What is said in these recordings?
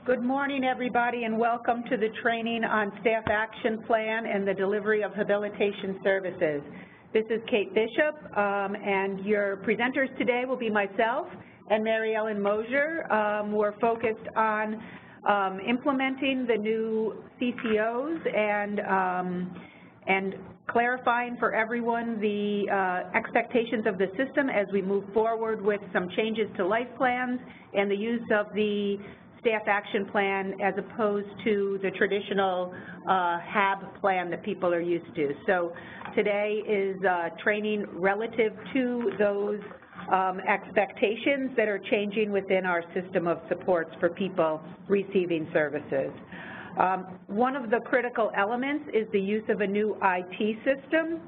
Good morning, everybody, and welcome to the training on Staff Action Plan and the delivery of habilitation services. This is Kate Bishop, and your presenters today will be myself and Mary Ellen Mosier. We're focused on implementing the new CCOs and clarifying for everyone the expectations of the system as we move forward with some changes to life plans and the use of the Staff Action Plan as opposed to the traditional HAB plan that people are used to. So today is training relative to those expectations that are changing within our system of supports for people receiving services. One of the critical elements is the use of a new IT system,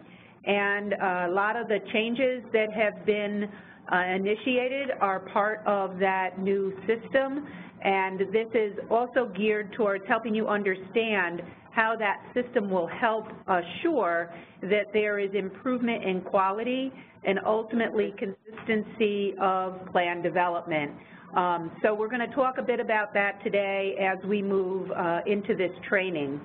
and a lot of the changes that have been initiated are part of that new system, and this is also geared towards helping you understand how that system will help assure that there is improvement in quality and ultimately consistency of plan development. So we're going to talk a bit about that today as we move into this training.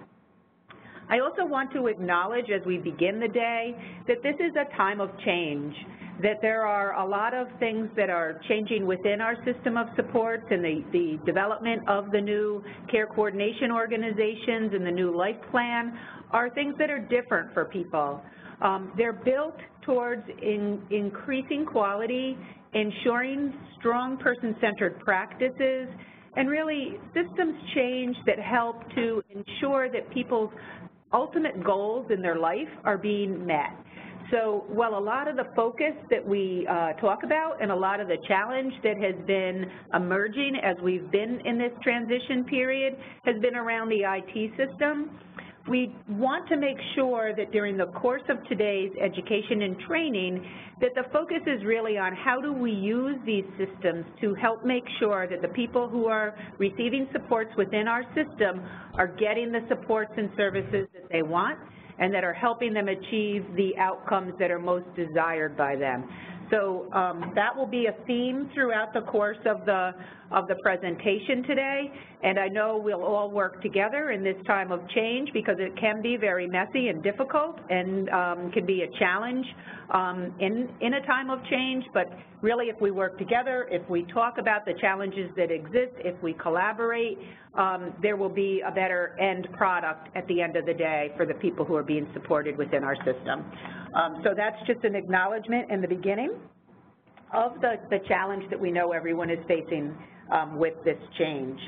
I also want to acknowledge as we begin the day that this is a time of change, that there are a lot of things that are changing within our system of supports, and the development of the new care coordination organizations and the new life plan are things that are different for people. They're built towards increasing quality, ensuring strong person-centered practices, and really systems change that help to ensure that people's ultimate goals in their life are being met. So while a lot of the focus that we talk about and a lot of the challenge that has been emerging as we've been in this transition period has been around the IT system, we want to make sure that during the course of today's education and training that the focus is really on how do we use these systems to help make sure that the people who are receiving supports within our system are getting the supports and services that they want and that are helping them achieve the outcomes that are most desired by them. So that will be a theme throughout the course of the presentation today, and I know we'll all work together in this time of change because it can be very messy and difficult and can be a challenge in a time of change, but really if we work together, if we talk about the challenges that exist, if we collaborate, there will be a better end product at the end of the day for the people who are being supported within our system. So that's just an acknowledgement in the beginning of the challenge that we know everyone is facing with this change.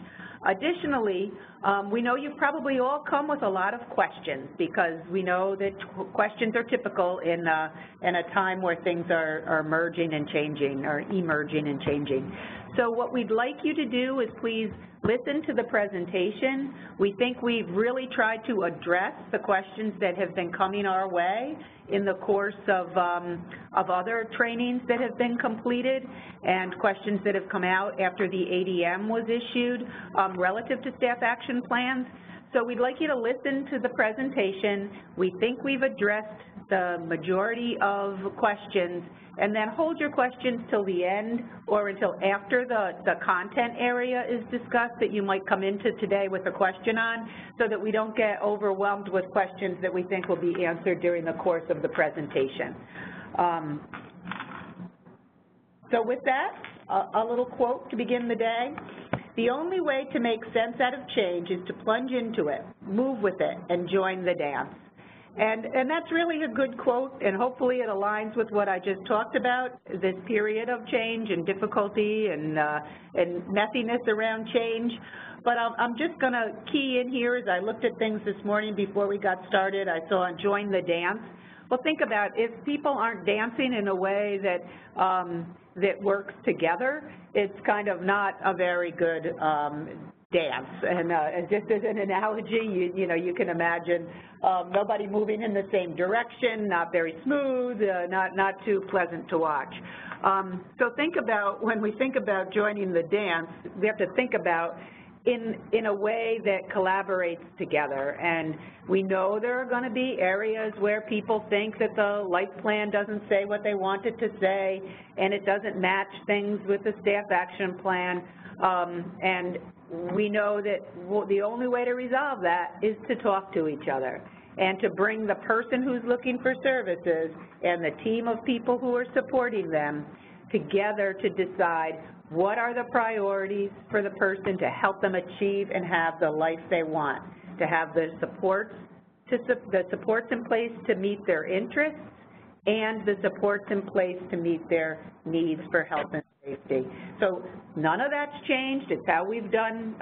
Additionally, we know you've probably all come with a lot of questions because we know that questions are typical in a time where things are merging and changing or emerging and changing. So what we'd like you to do is please listen to the presentation. We think we've really tried to address the questions that have been coming our way in the course of other trainings that have been completed and questions that have come out after the ADM was issued relative to staff action plans. So we'd like you to listen to the presentation. We think we've addressed the majority of questions, and then hold your questions till the end or until after the content area is discussed that you might come into today with a question on, so that we don't get overwhelmed with questions that we think will be answered during the course of the presentation. So with that, a little quote to begin the day. The only way to make sense out of change is to plunge into it, move with it, and join the dance. And that's really a good quote, and hopefully it aligns with what I just talked about, this period of change and difficulty and messiness around change. But I'm just going to key in here as I looked at things this morning before we got started. I saw join the dance. Well, think about if people aren't dancing in a way that that works together, it's kind of not a very good dance. And just as an analogy, you can imagine nobody moving in the same direction, not very smooth, not too pleasant to watch. So think about, when we think about joining the dance, we have to think about in a way that collaborates together. And we know there are going to be areas where people think that the life plan doesn't say what they want it to say, and it doesn't match things with the staff action plan. And we know that the only way to resolve that is to talk to each other and to bring the person who's looking for services and the team of people who are supporting them together to decide what are the priorities for the person to help them achieve and have the life they want, to have the supports in place to meet their interests and the supports in place to meet their needs for health and safety. So none of that's changed. It's how we've done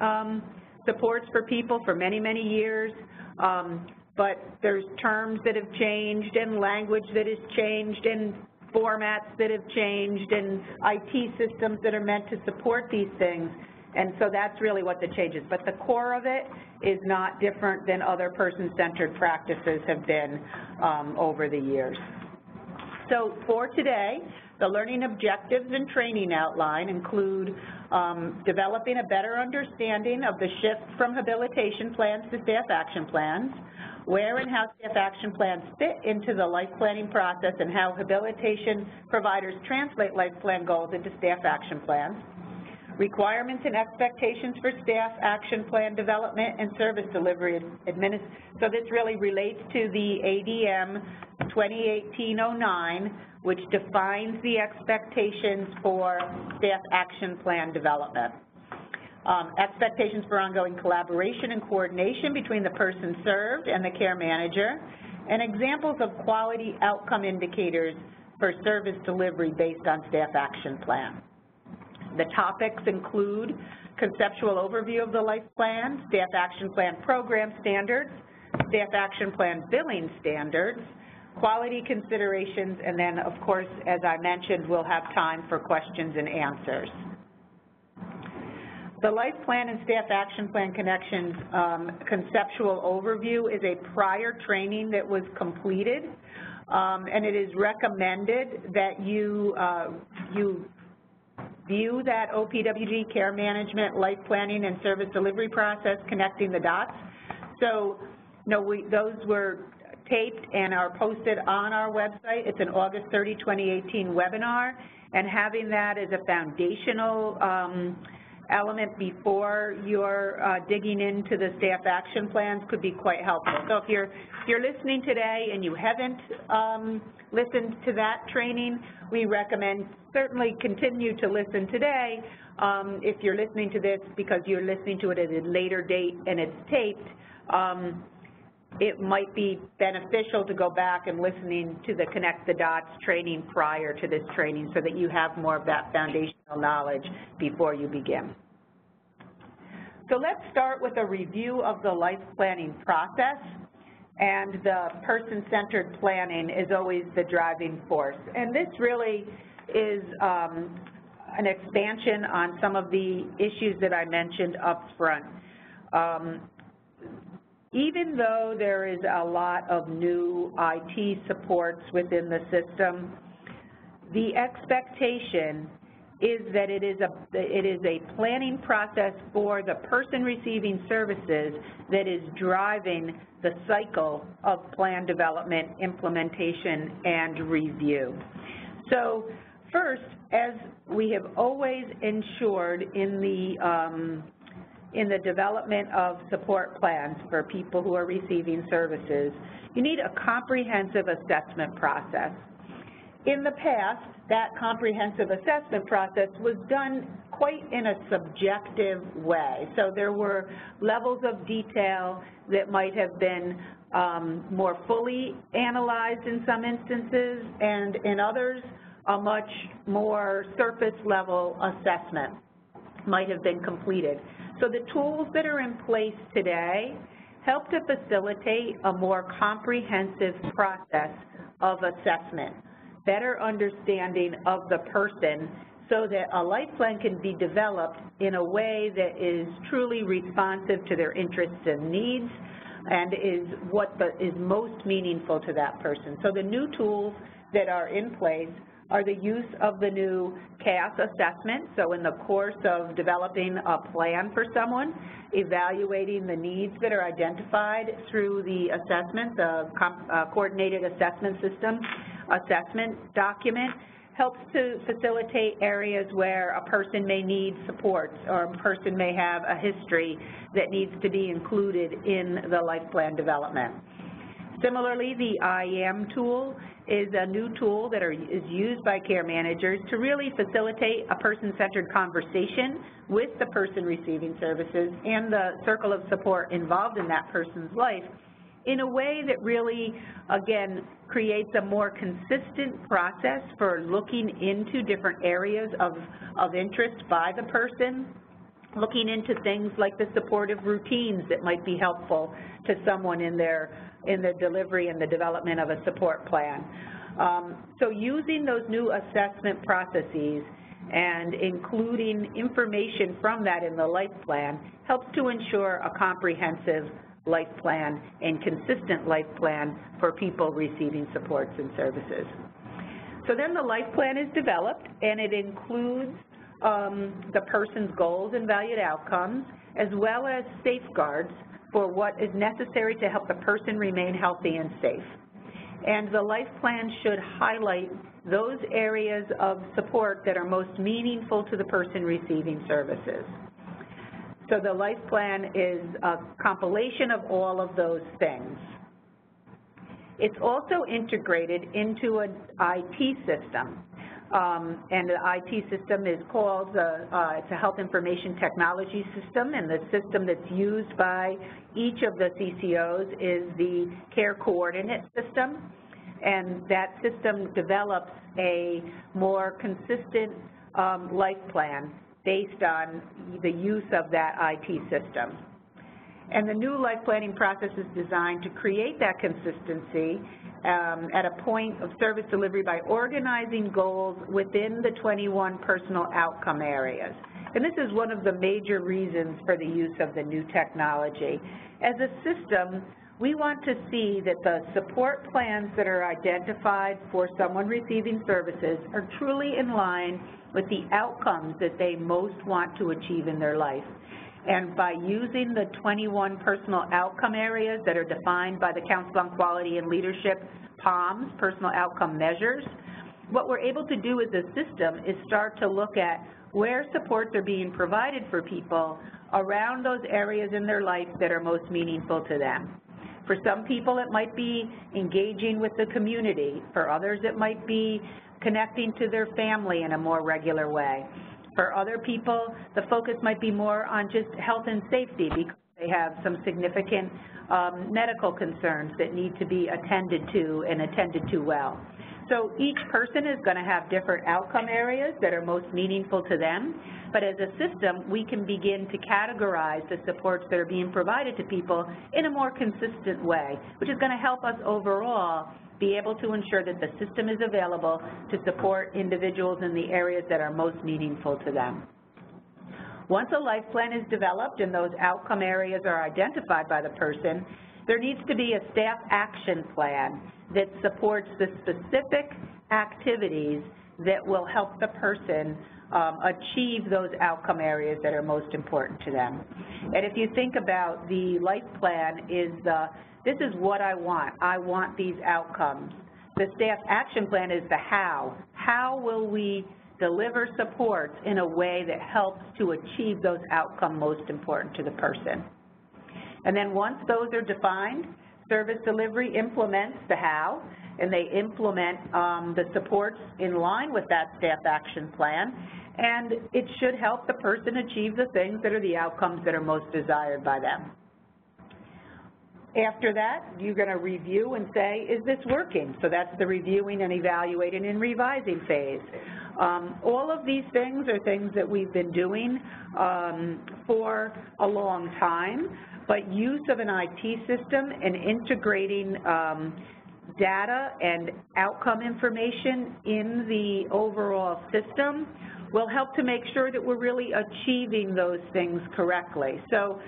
supports for people for many, many years. But there's terms that have changed and language that has changed and formats that have changed and IT systems that are meant to support these things. And so that's really what the change is. But the core of it is not different than other person-centered practices have been over the years. So for today, the learning objectives and training outline include developing a better understanding of the shift from habilitation plans to staff action plans, where and how staff action plans fit into the life planning process and how habilitation providers translate life plan goals into staff action plans, requirements and expectations for staff action plan development and service delivery. So this really relates to the ADM 2018-09, which defines the expectations for staff action plan development. Expectations for ongoing collaboration and coordination between the person served and the care manager, and examples of quality outcome indicators for service delivery based on staff action plan. The topics include conceptual overview of the life plan, staff action plan program standards, staff action plan billing standards, quality considerations, and then, of course, as I mentioned, we'll have time for questions and answers. The Life Plan and Staff Action Plan Connections conceptual overview is a prior training that was completed, and it is recommended that you view that OPWG care management, life planning, and service delivery process, connecting the dots. So, those were taped and are posted on our website. It's an August 30, 2018 webinar, and having that as a foundational element before you're digging into the staff action plans could be quite helpful. So if you're listening today and you haven't listened to that training, we recommend certainly continue to listen today. If you're listening to this because you're listening to it at a later date and it's taped, it might be beneficial to go back and listening to the Connect the Dots training prior to this training so that you have more of that foundational knowledge before you begin. So let's start with a review of the life planning process, and the person-centered planning is always the driving force. And this really is an expansion on some of the issues that I mentioned up front. Even though there is a lot of new IT supports within the system, the expectation is that it is a planning process for the person receiving services that is driving the cycle of plan development, implementation, and review. So first, as we have always ensured in the development of support plans for people who are receiving services, you need a comprehensive assessment process. In the past, that comprehensive assessment process was done quite in a subjective way. So there were levels of detail that might have been more fully analyzed in some instances, and in others, a much more surface level assessment might have been completed. So the tools that are in place today help to facilitate a more comprehensive process of assessment, better understanding of the person, so that a life plan can be developed in a way that is truly responsive to their interests and needs and is what is most meaningful to that person. So the new tools that are in place are the use of the new CAS assessment. So in the course of developing a plan for someone, evaluating the needs that are identified through the assessment, the coordinated assessment system assessment document, helps to facilitate areas where a person may need support or a person may have a history that needs to be included in the life plan development. Similarly, the IAM tool is a new tool that is used by care managers to really facilitate a person-centered conversation with the person receiving services and the circle of support involved in that person's life in a way that really, again, creates a more consistent process for looking into different areas of interest by the person, looking into things like the supportive routines that might be helpful to someone in the delivery and the development of a support plan. So using those new assessment processes and including information from that in the life plan helps to ensure a comprehensive life plan and consistent life plan for people receiving supports and services. So then the life plan is developed, and it includes the person's goals and valued outcomes, as well as safeguards for what is necessary to help the person remain healthy and safe. And the life plan should highlight those areas of support that are most meaningful to the person receiving services. So the life plan is a compilation of all of those things. It's also integrated into an IT system. And the IT system is called, it's a health information technology system, and the system that's used by each of the CCOs is the care coordinate system, and that system develops a more consistent life plan based on the use of that IT system. And the new life planning process is designed to create that consistency at a point of service delivery by organizing goals within the 21 personal outcome areas. And this is one of the major reasons for the use of the new technology. As a system, we want to see that the support plans that are identified for someone receiving services are truly in line with the outcomes that they most want to achieve in their life. And by using the 21 personal outcome areas that are defined by the Council on Quality and Leadership, POMS, personal outcome measures, what we're able to do as a system is start to look at where supports are being provided for people around those areas in their life that are most meaningful to them. For some people, it might be engaging with the community. For others, it might be connecting to their family in a more regular way. For other people, the focus might be more on just health and safety because they have some significant medical concerns that need to be attended to and attended to well. So each person is going to have different outcome areas that are most meaningful to them, but as a system, we can begin to categorize the supports that are being provided to people in a more consistent way, which is going to help us overall be able to ensure that the system is available to support individuals in the areas that are most meaningful to them. Once a life plan is developed and those outcome areas are identified by the person, there needs to be a staff action plan that supports the specific activities that will help the person achieve those outcome areas that are most important to them. And if you think about the life plan this is what I want these outcomes. The staff action plan is the how. How will we deliver supports in a way that helps to achieve those outcomes most important to the person? And then once those are defined, service delivery implements the how, and they implement the supports in line with that staff action plan, and it should help the person achieve the things that are the outcomes that are most desired by them. After that, you're going to review and say, is this working? So that's the reviewing and evaluating and revising phase. All of these things are things that we've been doing for a long time, but use of an IT system and integrating data and outcome information in the overall system will help to make sure that we're really achieving those things correctly. So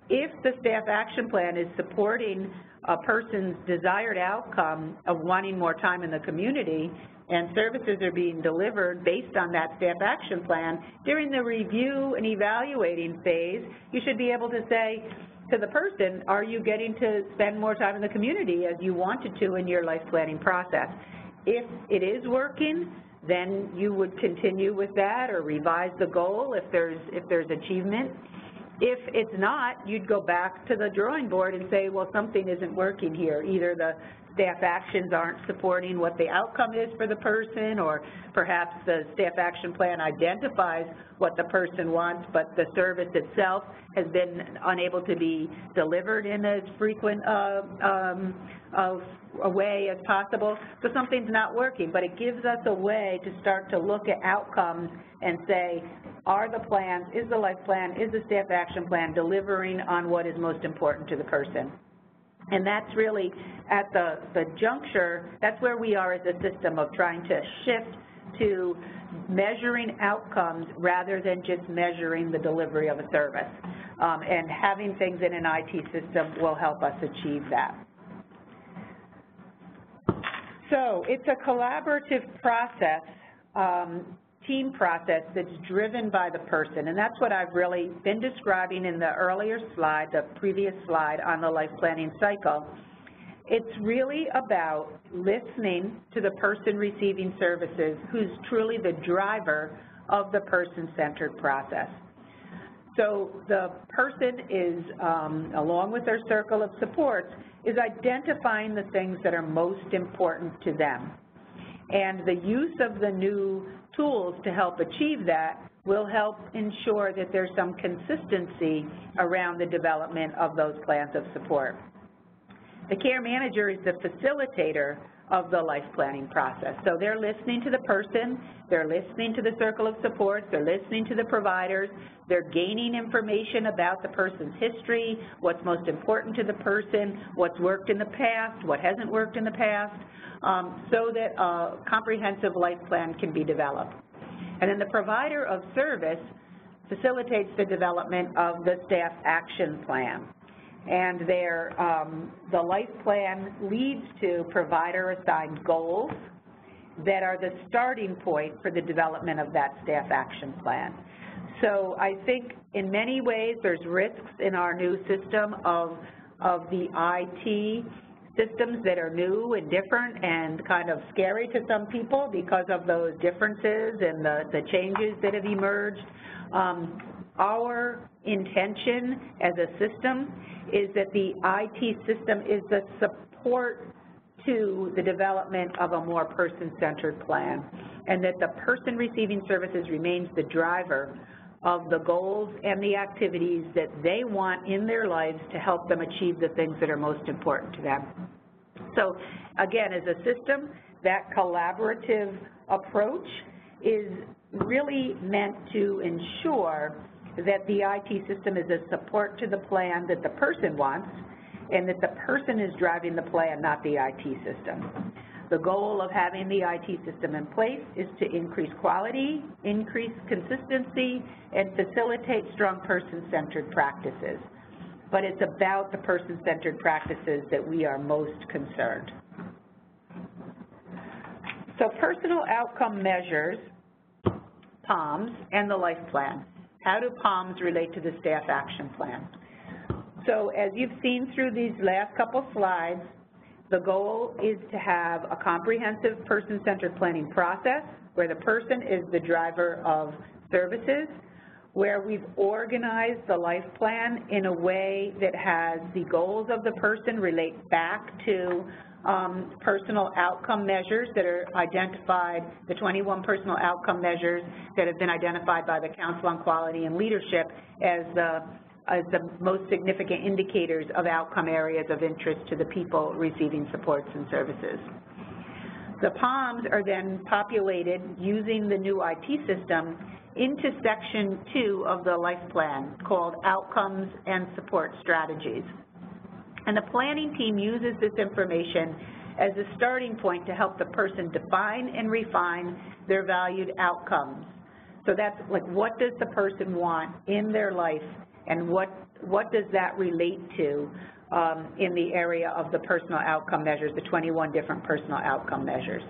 if the staff action plan is supporting a person's desired outcome of wanting more time in the community, and services are being delivered based on that staff action plan, during the review and evaluating phase, you should be able to say to the person, are you getting to spend more time in the community as you wanted to in your life planning process? If it is working, then you would continue with that or revise the goal if there's achievement. If it's not, you'd go back to the drawing board and say, well, something isn't working here. Either the staff actions aren't supporting what the outcome is for the person, or perhaps the staff action plan identifies what the person wants, but the service itself has been unable to be delivered in as frequent a way as possible. So something's not working, but it gives us a way to start to look at outcomes and say, are the plans, is the life plan, is the staff action plan delivering on what is most important to the person? And that's really at the juncture, that's where we are as a system of trying to shift to measuring outcomes rather than just measuring the delivery of a service. And having things in an IT system will help us achieve that. So it's a collaborative process, team process that's driven by the person, and that's what I've really been describing in the earlier slide, the previous slide on the life planning cycle. It's really about listening to the person receiving services who's truly the driver of the person-centered process. So the person is, along with their circle of supports, is identifying the things that are most important to them. And the use of the new tools to help achieve that will help ensure that there's some consistency around the development of those plans of support. The care manager is the facilitator of the life planning process. So they're listening to the person, they're listening to the circle of supports, they're listening to the providers, they're gaining information about the person's history, what's most important to the person, what's worked in the past, what hasn't worked in the past, so that a comprehensive life plan can be developed. And then the provider of service facilitates the development of the staff action plan. And the life plan leads to provider-assigned goals that are the starting point for the development of that staff action plan. So I think in many ways there's risks in our new system of the IT systems that are new and different and kind of scary to some people because of those differences and the changes that have emerged. Our intention as a system is that the IT system is the support to the development of a more person-centered plan, and that the person receiving services remains the driver of the goals and the activities that they want in their lives to help them achieve the things that are most important to them. So again, as a system, that collaborative approach is really meant to ensure that the IT system is a support to the plan that the person wants, and that the person is driving the plan, not the IT system. The goal of having the IT system in place is to increase quality, increase consistency, and facilitate strong person-centered practices. But it's about the person-centered practices that we are most concerned. So personal outcome measures, POMs, and the life plan. How do POMs relate to the staff action plan? So as you've seen through these last couple slides, the goal is to have a comprehensive person-centered planning process where the person is the driver of services, where we've organized the life plan in a way that has the goals of the person relate back to personal outcome measures that are identified, the 21 personal outcome measures that have been identified by the Council on Quality and Leadership as the most significant indicators of outcome areas of interest to the people receiving supports and services. The POMs are then populated using the new IT system into Section 2 of the life plan called Outcomes and Support Strategies. And the planning team uses this information as a starting point to help the person define and refine their valued outcomes. So that's like, what does the person want in their life, and what does that relate to in the area of the personal outcome measures, the 21 different personal outcome measures.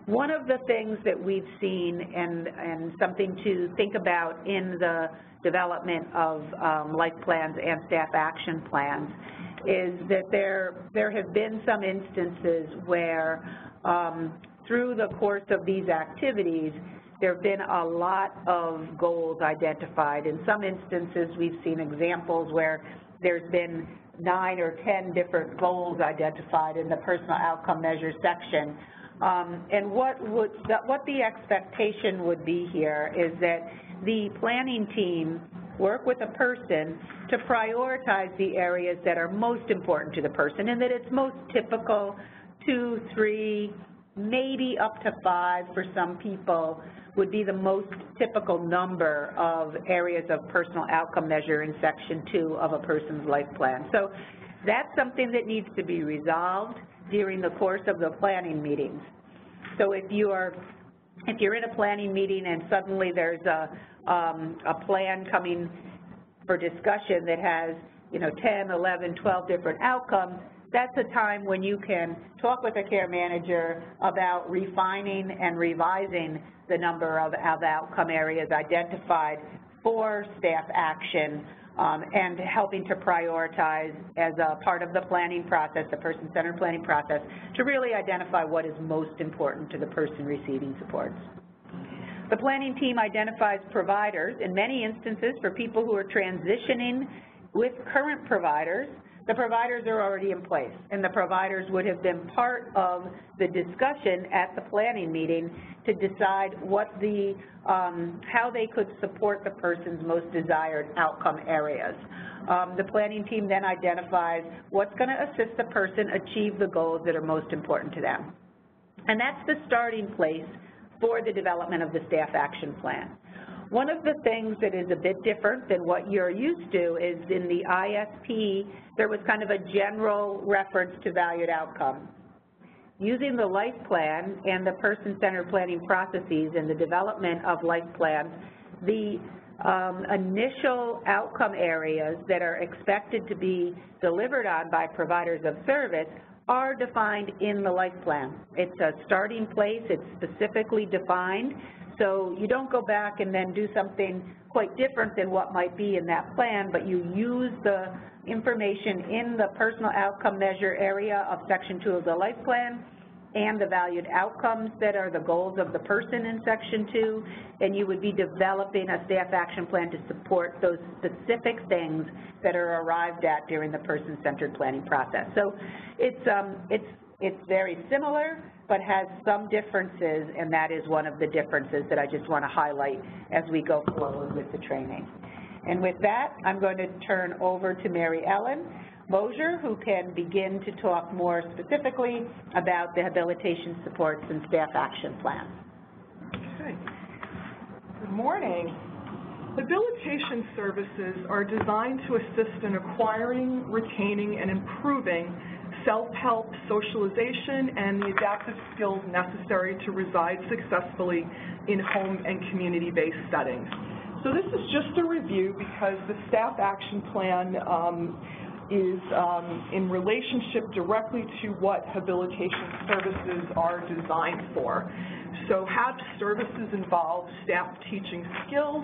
One of the things that we've seen and something to think about in the development of life plans and staff action plans is that there have been some instances where through the course of these activities, there have been a lot of goals identified. In some instances, we've seen examples where there's been 9 or 10 different goals identified in the personal outcome measures section. And what the expectation would be here is that the planning team work with a person to prioritize the areas that are most important to the person and that it's most typical, 2, 3, maybe up to 5 for some people would be the most typical number of areas of personal outcome measure in Section 2 of a person's life plan. So that's something that needs to be resolved during the course of the planning meetings. So if you're in a planning meeting and suddenly there's a plan coming for discussion that has 10, 11, 12 different outcomes, that's a time when you can talk with a care manager about refining and revising the number of outcome areas identified for staff action and helping to prioritize as a part of the planning process, the person-centered planning process, to really identify what is most important to the person receiving supports. The planning team identifies providers, in many instances for people who are transitioning with current providers. The providers are already in place, and the providers would have been part of the discussion at the planning meeting to decide what how they could support the person's most desired outcome areas. The planning team then identifies what's going to assist the person achieve the goals that are most important to them. And that's the starting place for the development of the staff action plan. One of the things that is a bit different than what you're used to is in the ISP, there was kind of a general reference to valued outcomes. Using the life plan and the person-centered planning processes and the development of life plans, the initial outcome areas that are expected to be delivered on by providers of service are defined in the life plan. It's a starting place, it's specifically defined, so you don't go back and then do something quite different than what might be in that plan, but you use the information in the personal outcome measure area of Section 2 of the life plan and the valued outcomes that are the goals of the person in Section 2, and you would be developing a staff action plan to support those specific things that are arrived at during the person-centered planning process. So it's very similar, but has some differences, and that is one of the differences that I just want to highlight as we go forward with the training. And with that, I'm going to turn over to Mary Ellen Mosier, who can begin to talk more specifically about the habilitation supports and staff action plan. Okay. Good morning. Habilitation services are designed to assist in acquiring, retaining, and improving self-help, socialization, and the adaptive skills necessary to reside successfully in home and community-based settings. So this is just a review because the staff action plan is in relationship directly to what habilitation services are designed for. So HAB services involve staff teaching skills,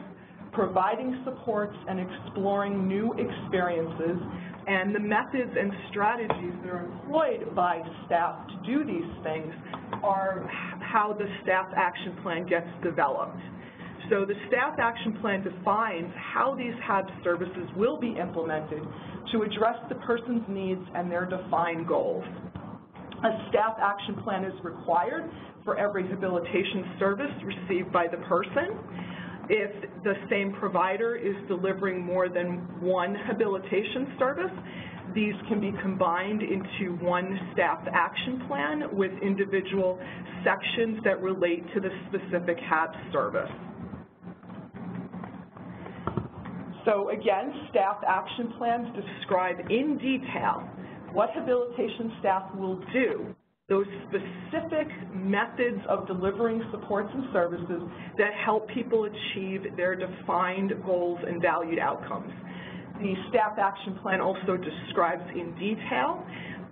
providing supports, and exploring new experiences, and the methods and strategies that are employed by staff to do these things are how the staff action plan gets developed. So the staff action plan defines how these HAB services will be implemented to address the person's needs and their defined goals. A staff action plan is required for every habilitation service received by the person. If the same provider is delivering more than one habilitation service, these can be combined into one staff action plan with individual sections that relate to the specific HAB service. So again, staff action plans describe in detail what habilitation staff will do, those specific methods of delivering supports and services that help people achieve their defined goals and valued outcomes. The staff action plan also describes in detail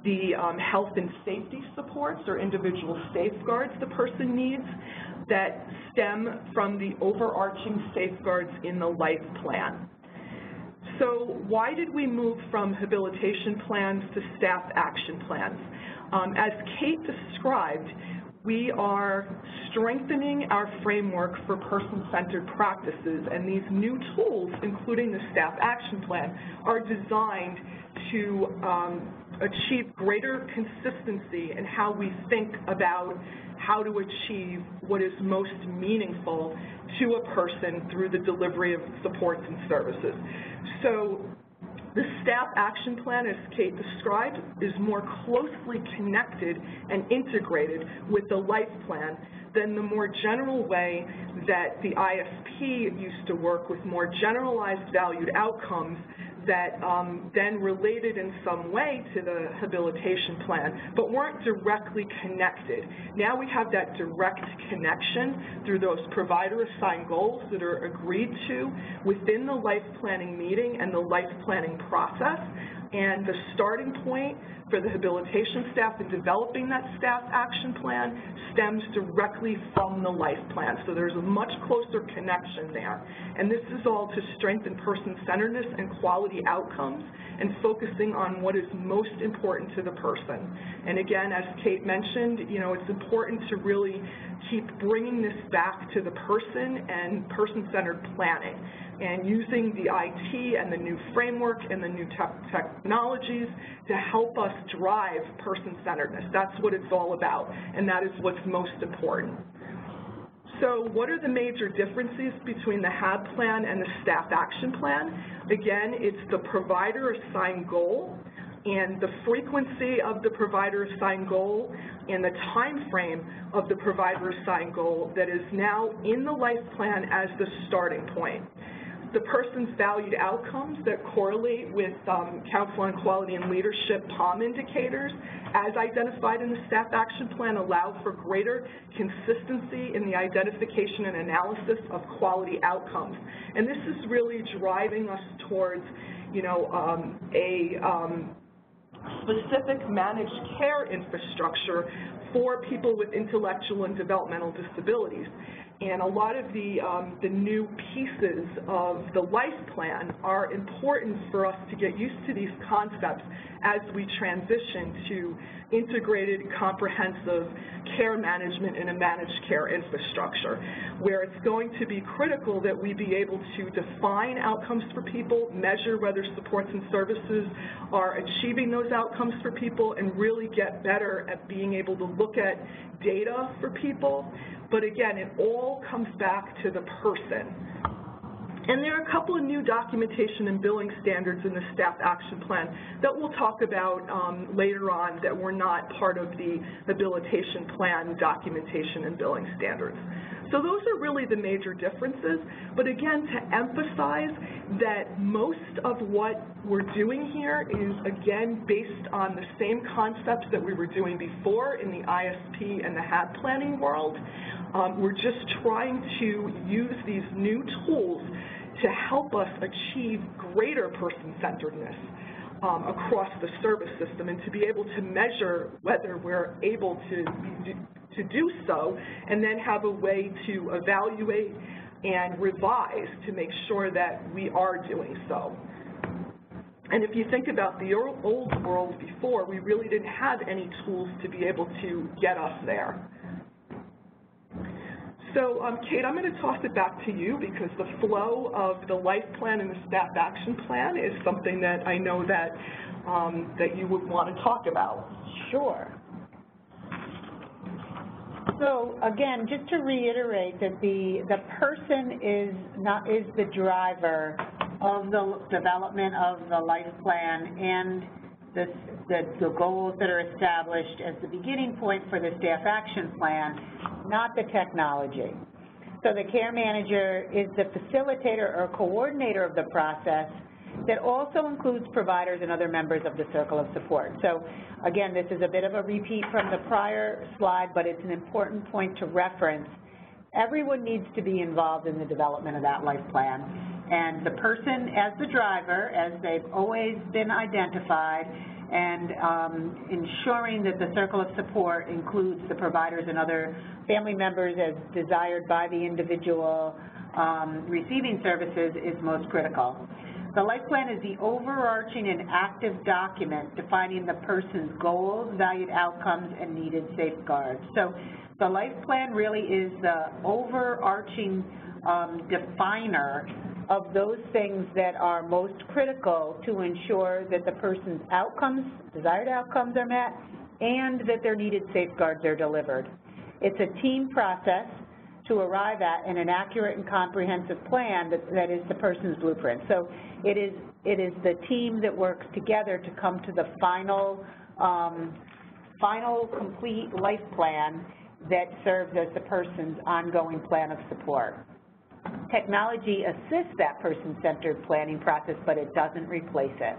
the health and safety supports or individual safeguards the person needs that stem from the overarching safeguards in the life plan. So why did we move from habilitation plans to staff action plans? As Kate described, we are strengthening our framework for person-centered practices, and these new tools, including the staff action plan, are designed to achieve greater consistency in how we think about how to achieve what is most meaningful to a person through the delivery of supports and services. So the staff action plan, as Kate described, is more closely connected and integrated with the life plan than the more general way that the ISP used to work, with more generalized valued outcomes that then related in some way to the habilitation plan, but weren't directly connected. Now we have that direct connection through those provider-assigned goals that are agreed to within the life planning meeting and the life planning process. And the starting point for the habilitation staff in developing that staff action plan stems directly from the life plan. So there's a much closer connection there. And this is all to strengthen person-centeredness and quality outcomes and focusing on what is most important to the person. And again, as Kate mentioned, it's important to really keep bringing this back to the person and person-centered planning, and using the IT and the new framework and the new technologies to help us drive person-centeredness. That's what it's all about, and that is what's most important. So what are the major differences between the HAB plan and the staff action plan? Again, it's the provider-assigned goal and the frequency of the provider-assigned goal and the time frame of the provider-assigned goal that is now in the life plan as the starting point. The person's valued outcomes that correlate with Council on Quality and Leadership POM indicators, as identified in the staff action plan, allow for greater consistency in the identification and analysis of quality outcomes. And this is really driving us towards, a specific managed care infrastructure for people with intellectual and developmental disabilities. And a lot of the new pieces of the life plan are important for us to get used to these concepts as we transition to integrated, comprehensive care management in a managed care infrastructure, where it's going to be critical that we be able to define outcomes for people, measure whether supports and services are achieving those outcomes for people, and really get better at being able to look at data for people. But again, it all comes back to the person. And there are a couple of new documentation and billing standards in the staff action plan that we'll talk about later on that were not part of the habilitation plan documentation and billing standards. So those are really the major differences. But again, to emphasize that most of what we're doing here is, again, based on the same concepts that we were doing before in the ISP and the HAB planning world. We're just trying to use these new tools to help us achieve greater person-centeredness across the service system, and to be able to measure whether we're able to do so, and then have a way to evaluate and revise to make sure that we are doing so. And if you think about the old world before, we really didn't have any tools to be able to get us there. So, Kate, I'm going to toss it back to you, because the flow of the life plan and the staff action plan is something that I know that that you would want to talk about. Sure. So again, just to reiterate that the person is the driver of the development of the life plan and the goals that are established as the beginning point for the staff action plan, not the technology. So the care manager is the facilitator or coordinator of the process that also includes providers and other members of the circle of support. So again, this is a bit of a repeat from the prior slide, but it's an important point to reference. Everyone needs to be involved in the development of that life plan. And the person as the driver, as they've always been identified, and ensuring that the circle of support includes the providers and other family members as desired by the individual receiving services is most critical. The life plan is the overarching and active document defining the person's goals, valued outcomes, and needed safeguards. So the life plan really is the overarching definer of those things that are most critical to ensure that the person's outcomes, desired outcomes, are met and that their needed safeguards are delivered. It's a team process to arrive at an accurate and comprehensive plan that is the person's blueprint. So it is the team that works together to come to the final complete life plan that serves as the person's ongoing plan of support. Technology assists that person-centered planning process, but it doesn't replace it.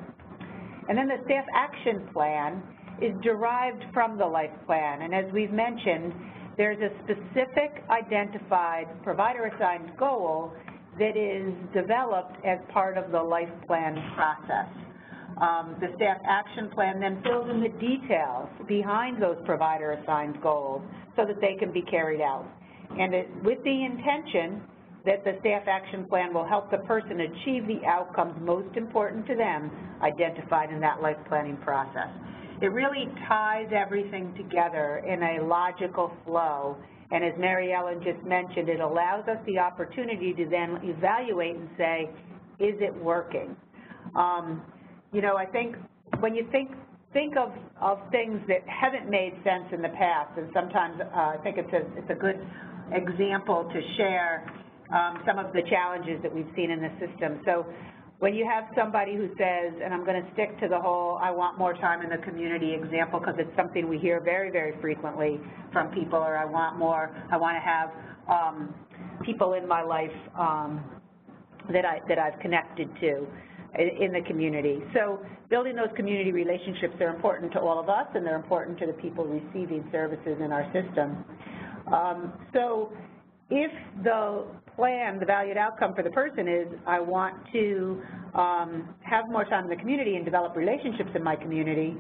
And then the staff action plan is derived from the life plan, and as we've mentioned, there's a specific identified provider-assigned goal that is developed as part of the life plan process. The staff action plan then fills in the details behind those provider-assigned goals so that they can be carried out. And with the intention that the staff action plan will help the person achieve the outcomes most important to them identified in that life planning process. It really ties everything together in a logical flow, and as Mary Ellen just mentioned, it allows us the opportunity to then evaluate and say, is it working? You know, I think when you think of things that haven't made sense in the past, and sometimes I think it's a good example to share some of the challenges that we've seen in the system. So when you have somebody who says, and I'm going to stick to the whole I want more time in the community example because it's something we hear very, very frequently from people, or I want to have people in my life that I've connected to in the community. So building those community relationships are important to all of us, and they're important to the people receiving services in our system. So if the plan, the valued outcome for the person is, I want to have more time in the community and develop relationships in my community,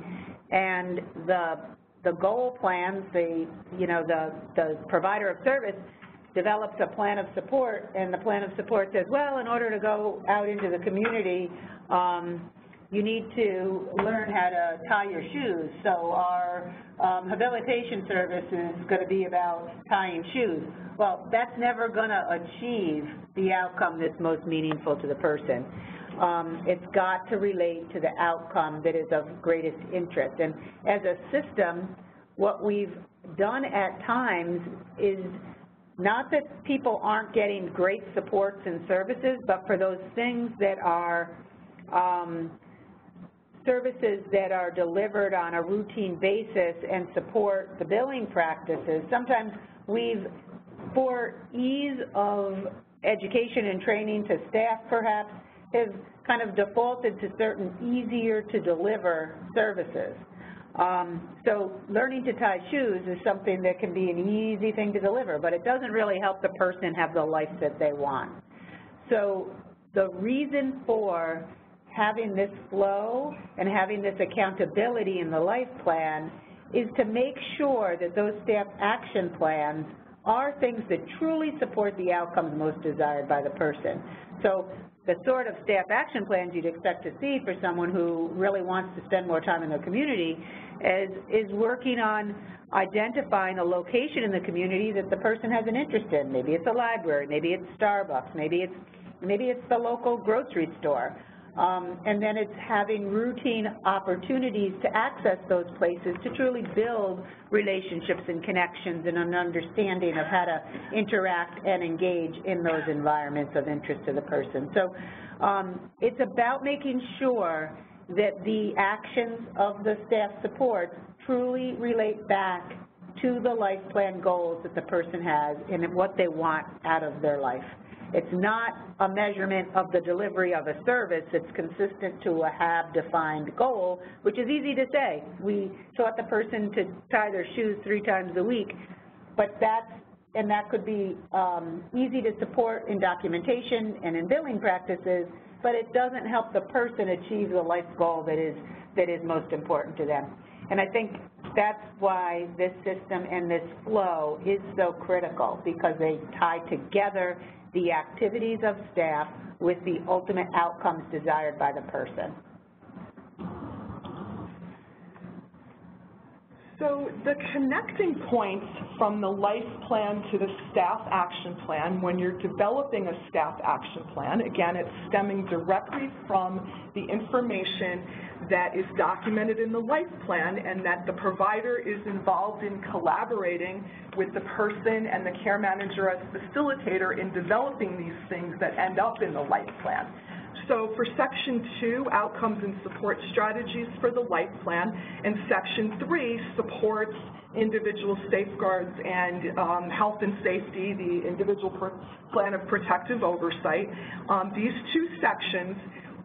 and the goal plans, the provider of service develops a plan of support, and the plan of support says, well, in order to go out into the community, you need to learn how to tie your shoes. So our habilitation service is going to be about tying shoes. Well, that's never going to achieve the outcome that's most meaningful to the person. It's got to relate to the outcome that is of greatest interest. And as a system, what we've done at times is not that people aren't getting great supports and services, but for those things that are services that are delivered on a routine basis and support the billing practices, sometimes we've, for ease of education and training to staff perhaps, have kind of defaulted to certain easier to deliver services. So learning to tie shoes is something that can be an easy thing to deliver, but it doesn't really help the person have the life that they want. So the reason for having this flow and having this accountability in the life plan is to make sure that those staff action plans are things that truly support the outcomes most desired by the person. So the sort of staff action plans you'd expect to see for someone who really wants to spend more time in their community is working on identifying a location in the community that the person has an interest in. Maybe it's a library, maybe it's Starbucks, maybe it's the local grocery store. And then it's having routine opportunities to access those places to truly build relationships and connections and an understanding of how to interact and engage in those environments of interest to the person. So it's about making sure that the actions of the staff support truly relate back to the life plan goals that the person has and what they want out of their life. It's not a measurement of the delivery of a service that's consistent to a have-defined goal, which is easy to say. We taught the person to tie their shoes 3 times a week, but that could be easy to support in documentation and in billing practices, but it doesn't help the person achieve the life goal that is that is most important to them. And I think that's why this system and this flow is so critical, because they tie together the activities of staff with the ultimate outcomes desired by the person. So the connecting points from the life plan to the staff action plan, when you're developing a staff action plan, again, it's stemming directly from the information that is documented in the life plan, and that the provider is involved in collaborating with the person and the care manager as facilitator in developing these things that end up in the life plan. So for Section 2, outcomes and support strategies for the life plan, and Section 3 supports individual safeguards and health and safety, the individual plan of protective oversight. These two sections,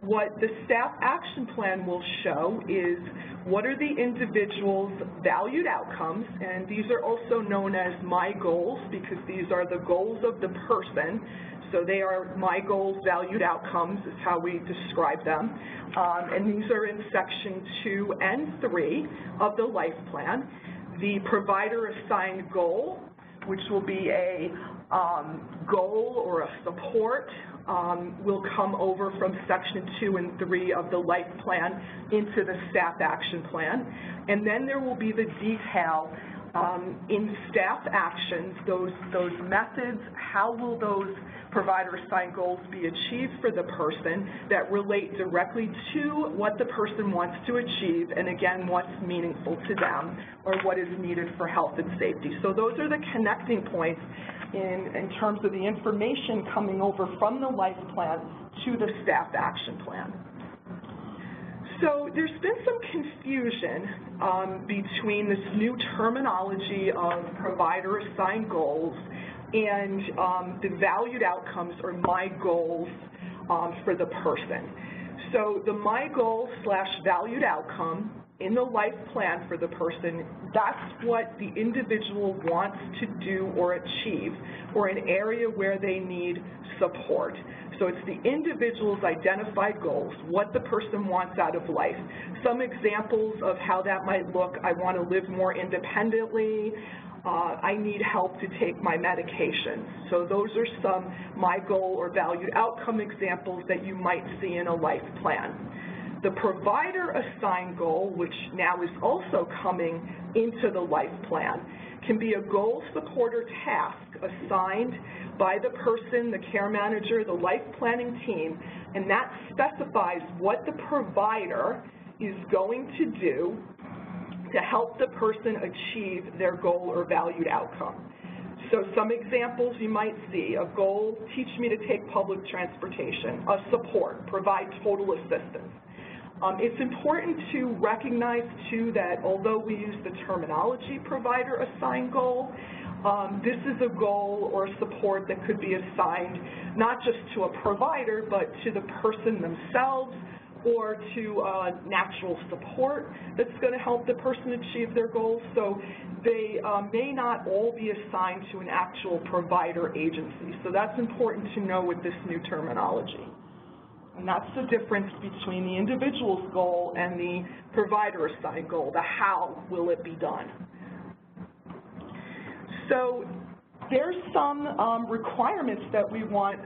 what the staff action plan will show is what are the individual's valued outcomes, and these are also known as my goals, because these are the goals of the person. So they are my goals, valued outcomes is how we describe them. And these are in Section 2 and 3 of the life plan. The provider assigned goal, which will be a goal or a support, will come over from Section 2 and 3 of the life plan into the staff action plan. And then there will be the detail in staff actions, those methods, how will those provider assigned goals be achieved for the person that relate directly to what the person wants to achieve, and again, what's meaningful to them or what is needed for health and safety. So those are the connecting points in terms of the information coming over from the life plan to the staff action plan. So there's been some confusion between this new terminology of provider assigned goals and the valued outcomes or my goals for the person. So the my goal / valued outcome in the life plan for the person, that's what the individual wants to do or achieve, or an area where they need support. So it's the individual's identified goals, what the person wants out of life. Some examples of how that might look: I want to live more independently, I need help to take my medications. So those are some my goal or valued outcome examples that you might see in a life plan. The provider assigned goal, which now is also coming into the life plan, can be a goal, support, or task assigned by the person, the care manager, the life planning team, and that specifies what the provider is going to do to help the person achieve their goal or valued outcome. So some examples you might see: a goal, teach me to take public transportation; a support, provide total assistance. It's important to recognize, too, that although we use the terminology provider assigned goal, this is a goal or support that could be assigned not just to a provider, but to the person themselves, or to natural support that's going to help the person achieve their goals. So they may not all be assigned to an actual provider agency. So that's important to know with this new terminology. And that's the difference between the individual's goal and the provider assigned goal, the how will it be done. So there's some requirements that we want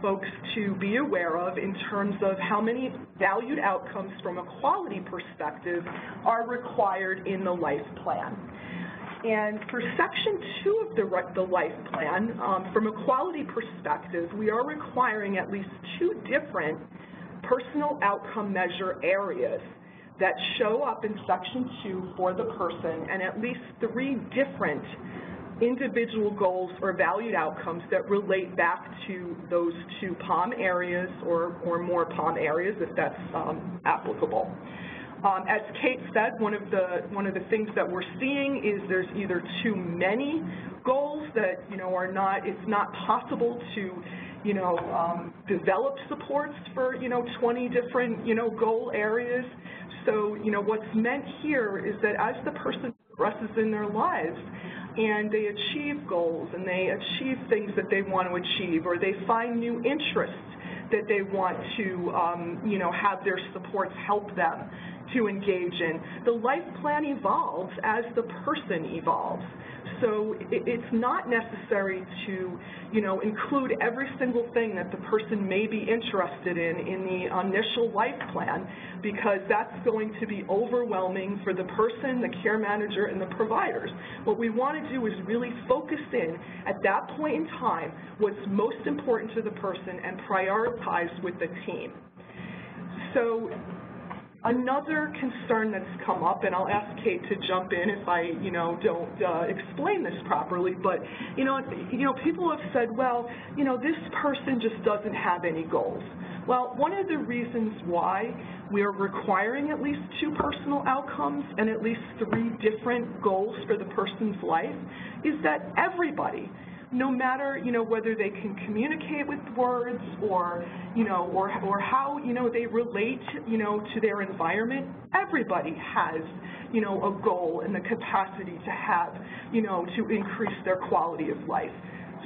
folks to be aware of in terms of how many valued outcomes from a quality perspective are required in the life plan. And for Section 2 of the life plan, from a quality perspective, we are requiring at least 2 different personal outcome measure areas that show up in Section 2 for the person, and at least 3 different individual goals or valued outcomes that relate back to those 2 POM areas or more POM areas, if that's applicable. As Kate said, one of the things that we're seeing is there's either too many goals that it's not possible to develop supports for 20 different goal areas. So what's meant here is that as the person progresses in their lives and they achieve goals and they achieve things that they want to achieve, or they find new interests that they want to have their supports help them to engage in. The life plan evolves as the person evolves. So it's not necessary to, include every single thing that the person may be interested in the initial life plan, because that's going to be overwhelming for the person, the care manager, and the providers. What we want to do is really focus in at that point in time what's most important to the person and prioritize with the team. So another concern that's come up, and I'll ask Kate to jump in if I, don't explain this properly, but, people have said, well, this person just doesn't have any goals. Well, one of the reasons why we're requiring at least 2 personal outcomes and at least 3 different goals for the person's life is that everybody, no matter, whether they can communicate with words or, or how, they relate, to their environment, everybody has, a goal and the capacity to have, to increase their quality of life.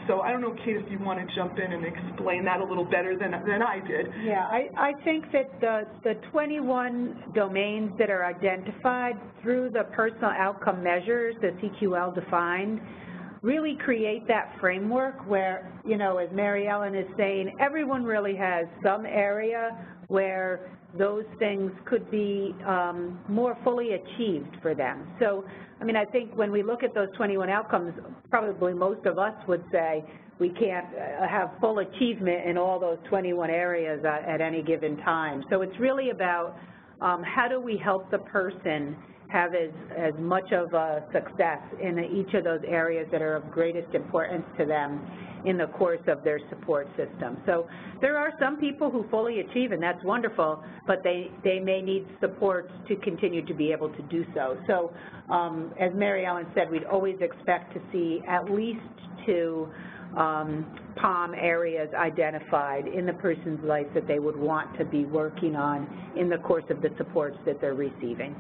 So I don't know, Kate, if you want to jump in and explain that a little better than I did. Yeah, I think that the 21 domains that are identified through the personal outcome measures that CQL defined really create that framework where, as Mary Ellen is saying, everyone really has some area where those things could be more fully achieved for them. So, I think when we look at those 21 outcomes, probably most of us would say we can't have full achievement in all those 21 areas at any given time. So it's really about how do we help the person have as much of a success in each of those areas that are of greatest importance to them in the course of their support system. So there are some people who fully achieve, and that's wonderful, but they may need support to continue to be able to do so. So as Mary Ellen said, we'd always expect to see at least 2 POM areas identified in the person's life that they would want to be working on in the course of the supports that they're receiving.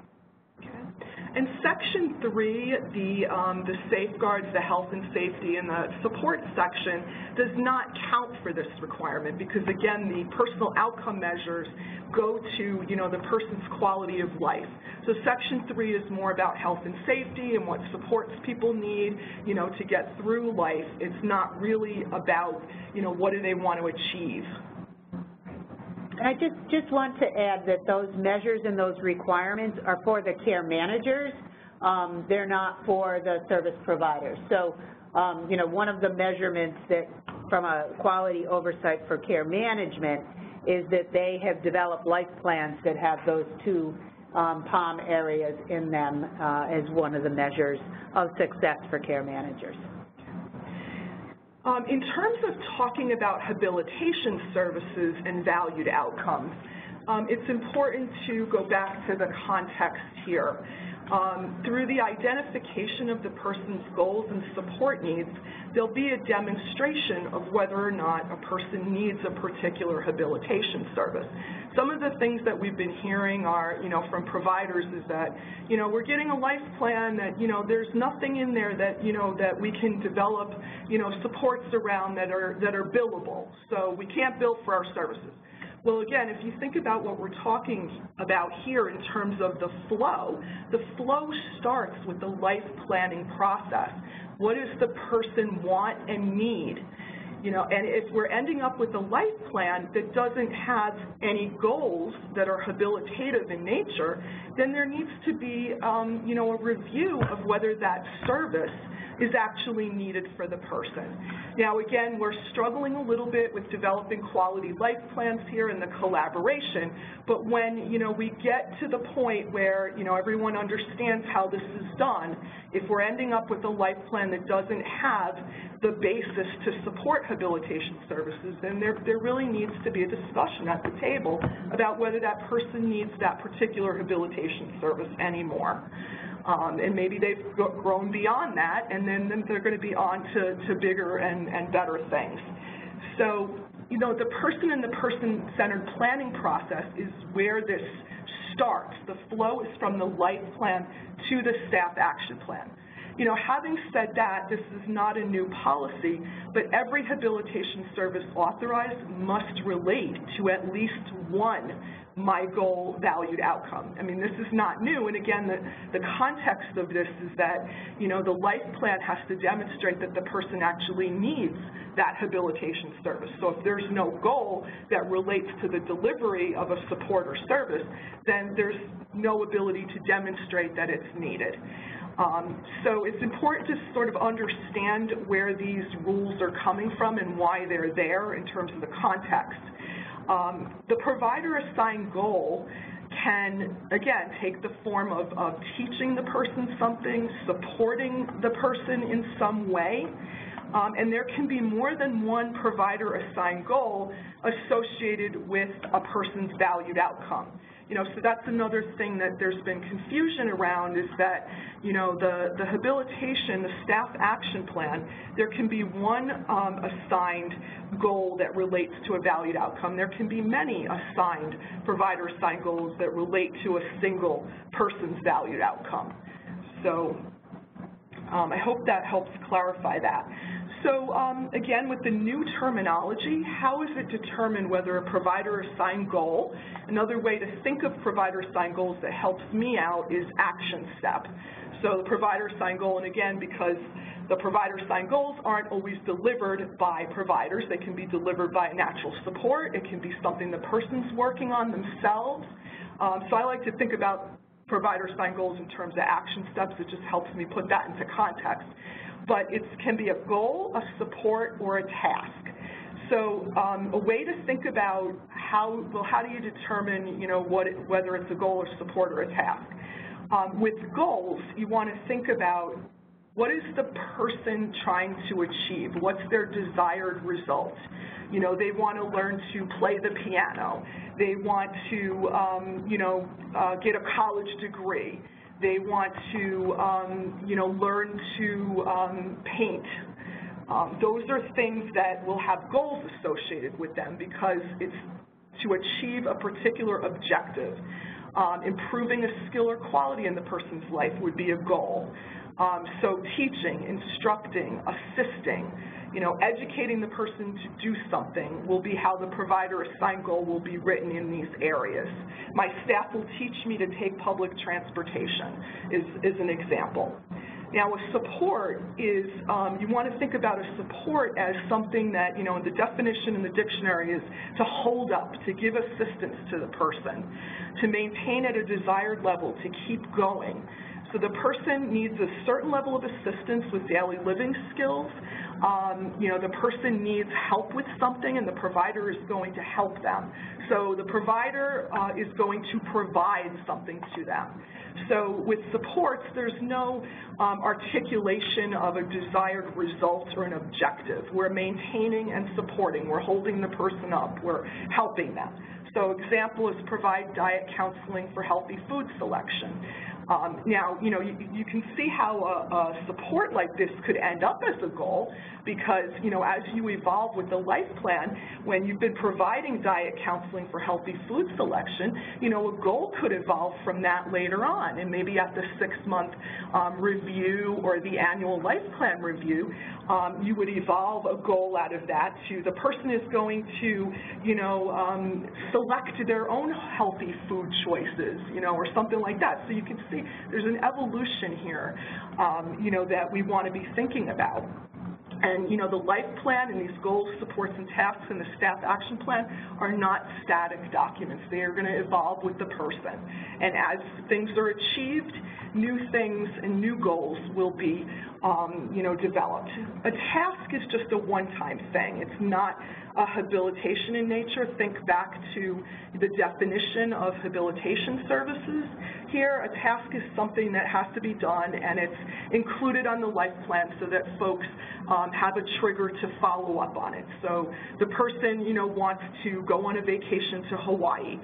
In Section 3, the safeguards, the health and safety, and the support section does not count for this requirement because, again, the personal outcome measures go to, the person's quality of life. So Section 3 is more about health and safety and what supports people need, to get through life. It's not really about, what do they want to achieve. I just want to add that those measures and those requirements are for the care managers. They're not for the service providers. So, one of the measurements that from a quality oversight for care management is that they have developed life plans that have those 2 POM areas in them as one of the measures of success for care managers. In terms of talking about habilitation services and valued outcomes, it's important to go back to the context here. Through the identification of the person's goals and support needs, there'll be a demonstration of whether or not a person needs a particular habilitation service. Some of the things that we've been hearing are, from providers is that, we're getting a life plan that, there's nothing in there that, that we can develop, supports around that are billable. So we can't bill for our services. Well, again, if you think about what we're talking about here in terms of the flow starts with the life planning process. What does the person want and need? And if we're ending up with a life plan that doesn't have any goals that are habilitative in nature, then there needs to be, a review of whether that service is actually needed for the person. Now, again, we're struggling a little bit with developing quality life plans here in the collaboration, but when, we get to the point where, everyone understands how this is done, if we're ending up with a life plan that doesn't have the basis to support habilitation services, then there really needs to be a discussion at the table about whether that person needs that particular habilitation service anymore. And maybe they've grown beyond that, and then they're going to be on to bigger and better things. So, the person and the person-centered planning process is where this starts. The flow is from the life plan to the staff action plan. Having said that, this is not a new policy, but every habilitation service authorized must relate to at least one my goal valued outcome. I mean, this is not new, and again, the context of this is that, the life plan has to demonstrate that the person actually needs that habilitation service. So if there's no goal that relates to the delivery of a support or service, then there's no ability to demonstrate that it's needed. So it's important to sort of understand where these rules are coming from and why they're there in terms of the context. The provider-assigned goal can, again, take the form of teaching the person something, supporting the person in some way, and there can be more than one provider-assigned goal associated with a person's valued outcome. So that's another thing that there's been confusion around is that, the habilitation, the staff action plan, there can be one assigned goal that relates to a valued outcome. There can be many assigned provider-assigned goals that relate to a single person's valued outcome. So I hope that helps clarify that. So again, with the new terminology, how is it determined whether a provider-assigned goal, another way to think of provider-assigned goals that helps me out is action step. So the provider-assigned goal, and again, because the provider-assigned goals aren't always delivered by providers, they can be delivered by natural support, it can be something the person's working on themselves. So I like to think about provider-assigned goals in terms of action steps. It just helps me put that into context. But it can be a goal, a support, or a task. So a way to think about how do you determine, whether it's a goal or support or a task? With goals, you want to think about what is the person trying to achieve? What's their desired result? They want to learn to play the piano. They want to, get a college degree. They want to, learn to paint. Those are things that will have goals associated with them because it's to achieve a particular objective. Improving a skill or quality in the person's life would be a goal. So teaching, instructing, assisting, educating the person to do something will be how the provider-assigned goal will be written in these areas. My staff will teach me to take public transportation is an example. Now, a support is, you want to think about a support as something that, the definition in the dictionary is to hold up, to give assistance to the person, to maintain at a desired level, to keep going. So the person needs a certain level of assistance with daily living skills. The person needs help with something, and the provider is going to help them. So the provider is going to provide something to them. So with supports, there's no articulation of a desired result or an objective. We're maintaining and supporting. We're holding the person up. We're helping them. So example is provide diet counseling for healthy food selection. Now, you can see how a support like this could end up as a goal because, as you evolve with the life plan, when you've been providing diet counseling for healthy food selection, a goal could evolve from that later on. And maybe at the 6-month review or the annual life plan review, you would evolve a goal out of that to the person is going to, select their own healthy food choices, or something like that. So you can see there's an evolution here, that we want to be thinking about. And, the life plan and these goals, supports, and tasks in the staff action plan are not static documents. They are going to evolve with the person. And as things are achieved, new things and new goals will be, developed. A task is just a one-time thing. It's not a habilitation in nature. Think back to the definition of habilitation services. Here, a task is something that has to be done, and it's included on the life plan so that folks have a trigger to follow up on it. So the person, wants to go on a vacation to Hawaii.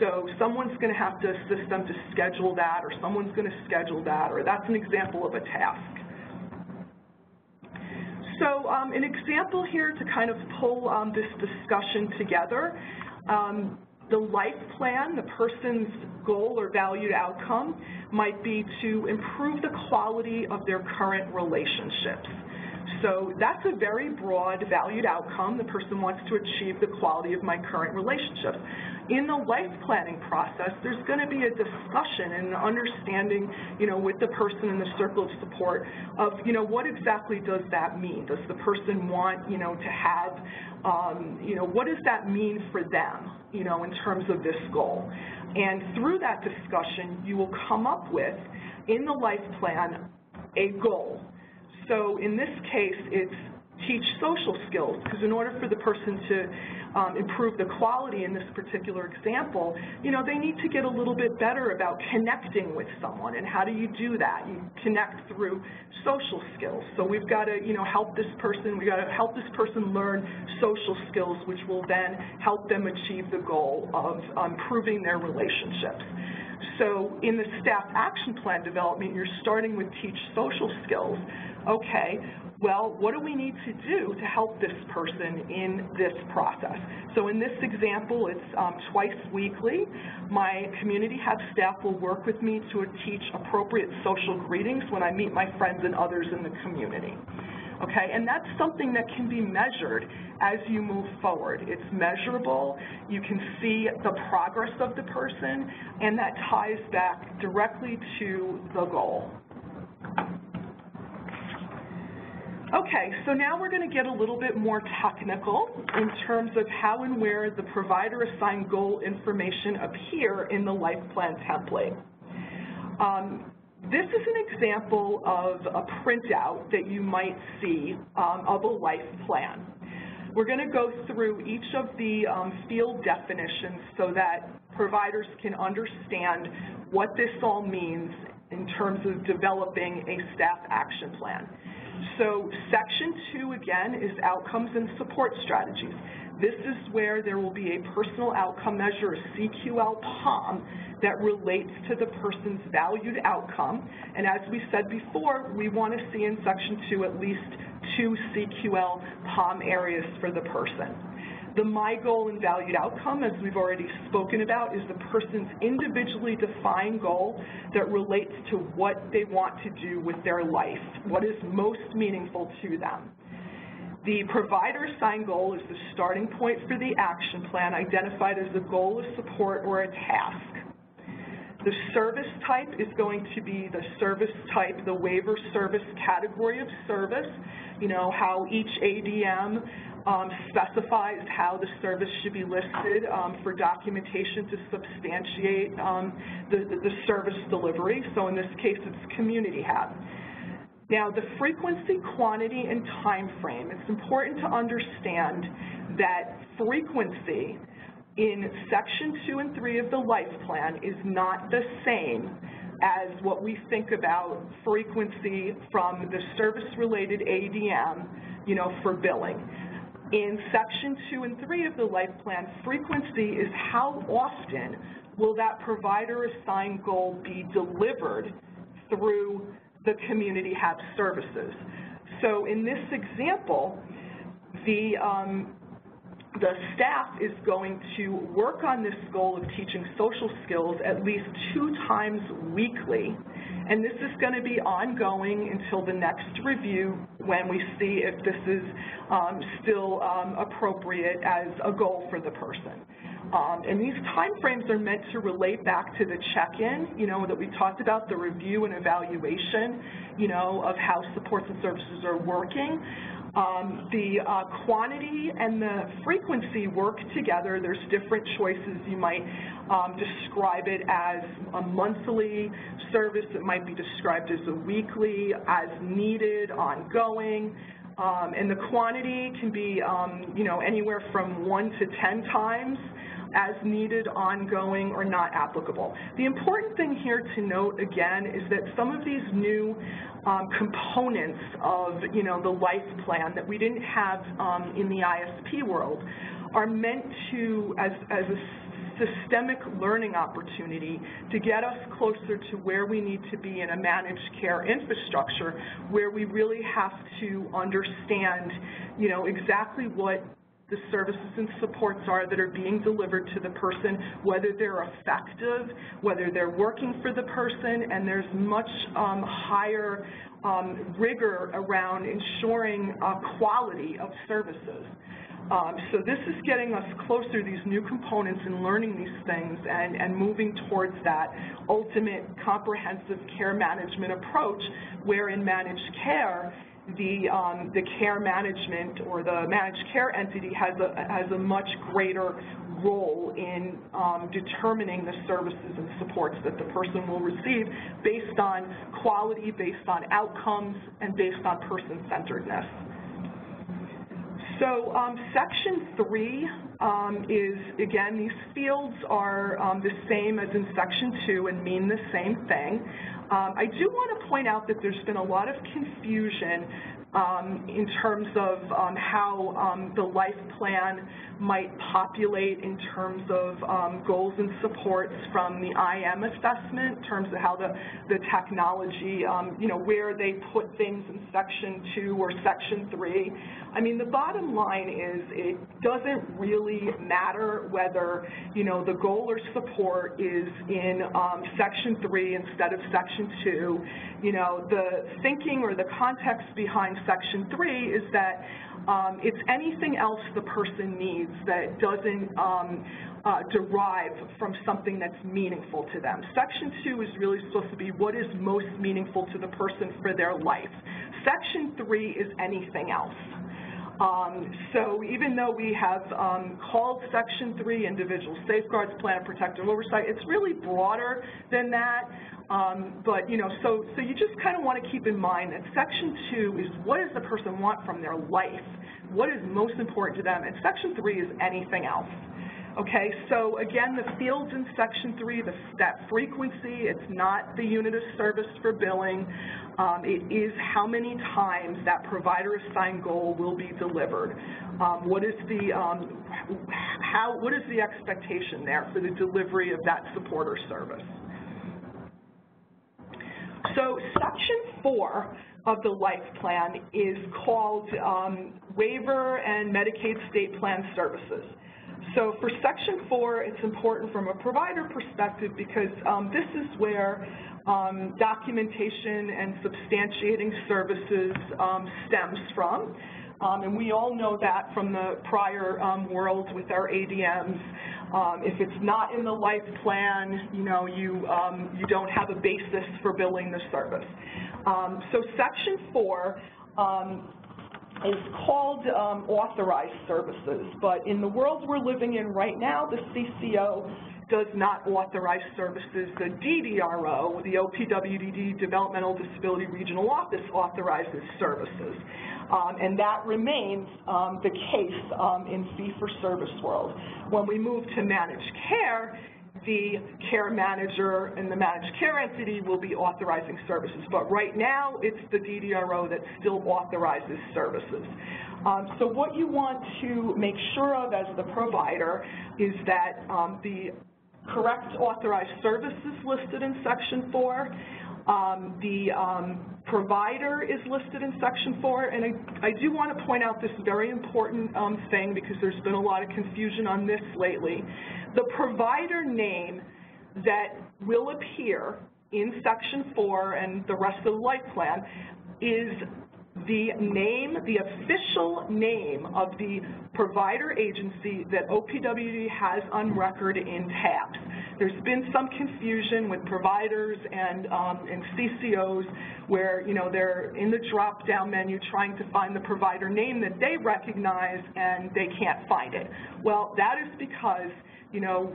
So someone's going to have to assist them to schedule that, or someone's going to schedule that, or that's an example of a task. So an example here to kind of pull this discussion together. The life plan, the person's goal or valued outcome, might be to improve the quality of their current relationships. So that's a very broad valued outcome. The person wants to achieve the quality of my current relationships. In the life planning process, there's going to be a discussion and understanding, with the person in the circle of support of, what exactly does that mean? Does the person want, to have, what does that mean for them, in terms of this goal? And through that discussion, you will come up with, in the life plan, a goal. So in this case, it's teach social skills, because in order for the person to improve the quality in this particular example, they need to get a little bit better about connecting with someone. And how do you do that? You connect through social skills. So we've got to, help this person. We've got to help this person learn social skills, which will then help them achieve the goal of improving their relationships. So in the staff action plan development, you're starting with teach social skills. Okay, well, what do we need to do to help this person in this process? So in this example, it's twice weekly. My community hub staff will work with me to teach appropriate social greetings when I meet my friends and others in the community. Okay, and that's something that can be measured as you move forward. It's measurable, you can see the progress of the person, and that ties back directly to the goal. Okay, so now we're going to get a little bit more technical in terms of how and where the provider-assigned goal information appear in the life plan template. This is an example of a printout that you might see of a life plan. We're going to go through each of the field definitions so that providers can understand what this all means in terms of developing a staff action plan. So Section 2, again, is outcomes and support strategies. This is where there will be a personal outcome measure, a CQL POM, that relates to the person's valued outcome. And as we said before, we want to see in Section 2 at least 2 CQL POM areas for the person. The my goal and valued outcome, as we've already spoken about, is the person's individually defined goal that relates to what they want to do with their life, what is most meaningful to them. The provider-assigned goal is the starting point for the action plan, identified as a goal, a support, or a task. The service type is going to be the service type, the waiver service category of service, how each ADM specifies how the service should be listed for documentation to substantiate the service delivery. So in this case, it's community hub. Now, the frequency, quantity, and time frame. It's important to understand that frequency in Section 2 and 3 of the life plan is not the same as what we think about frequency from the service-related ADM, for billing. In Section 2 and 3 of the life plan, frequency is how often will that provider-assigned goal be delivered through the community hub services. So in this example, the staff is going to work on this goal of teaching social skills at least 2 times weekly, and this is going to be ongoing until the next review when we see if this is still appropriate as a goal for the person. And these time frames are meant to relate back to the check-in, that we talked about, the review and evaluation, of how supports and services are working. The quantity and the frequency work together. There's different choices. You might describe it as a monthly service. It might be described as a weekly, as needed, ongoing. And the quantity can be, anywhere from 1 to 10 times, as needed, ongoing, or not applicable. The important thing here to note, again, is that some of these new components of, the life plan that we didn't have in the ISP world are meant to, as a systemic learning opportunity, to get us closer to where we need to be in a managed care infrastructure, where we really have to understand, exactly what the services and supports are that are being delivered to the person, whether they're effective, whether they're working for the person, and there's much higher rigor around ensuring quality of services. So this is getting us closer, these new components, and learning these things and moving towards that ultimate comprehensive care management approach, where in managed care, the care management or the managed care entity has a much greater role in determining the services and supports that the person will receive based on quality, based on outcomes, and based on person-centeredness. So Section 3 is, again, these fields are the same as in Section 2 and mean the same thing. I do want to point out that there's been a lot of confusion in terms of how the life plan might populate in terms of goals and supports from the IM assessment, in terms of how the technology, where they put things in Section 2 or Section 3. I mean, the bottom line is it doesn't really matter whether, the goal or support is in Section 3 instead of Section 2. The thinking or the context behind Section 3 is that it's anything else the person needs that doesn't derive from something that's meaningful to them. Section 2 is really supposed to be what is most meaningful to the person for their life. Section 3 is anything else. So even though we have called Section 3 Individual Safeguards, Plan of Protective Oversight, it's really broader than that. But, so you just kind of want to keep in mind that Section 2 is what does the person want from their life? What is most important to them? And Section 3 is anything else. Okay, so again, the fields in Section 3, that frequency, it's not the unit of service for billing. It is how many times that provider-assigned goal will be delivered. What is the expectation there for the delivery of that support or service? So Section 4 of the Life Plan is called Waiver and Medicaid State Plan Services. So for Section 4, it's important from a provider perspective because this is where documentation and substantiating services stems from. And we all know that from the prior world with our ADMs. If it's not in the life plan, you don't have a basis for billing the service. So Section 4 is called authorized services, but in the world we're living in right now, the CCO does not authorize services. The DDRO, the OPWDD Developmental Disability Regional Office, authorizes services. And that remains the case in fee-for-service world. When we move to managed care, the care manager and the managed care entity will be authorizing services. But right now, it's the DDRO that still authorizes services. So what you want to make sure of as the provider is that the correct authorized services listed in Section 4, the provider is listed in Section 4, and I do want to point out this very important thing because there's been a lot of confusion on this lately. The provider name that will appear in Section 4 and the rest of the life plan is the name, the official name of the provider agency that OPWD has on record in TABS. There's been some confusion with providers and CCOs where, they're in the drop-down menu trying to find the provider name that they recognize and they can't find it. Well, that is because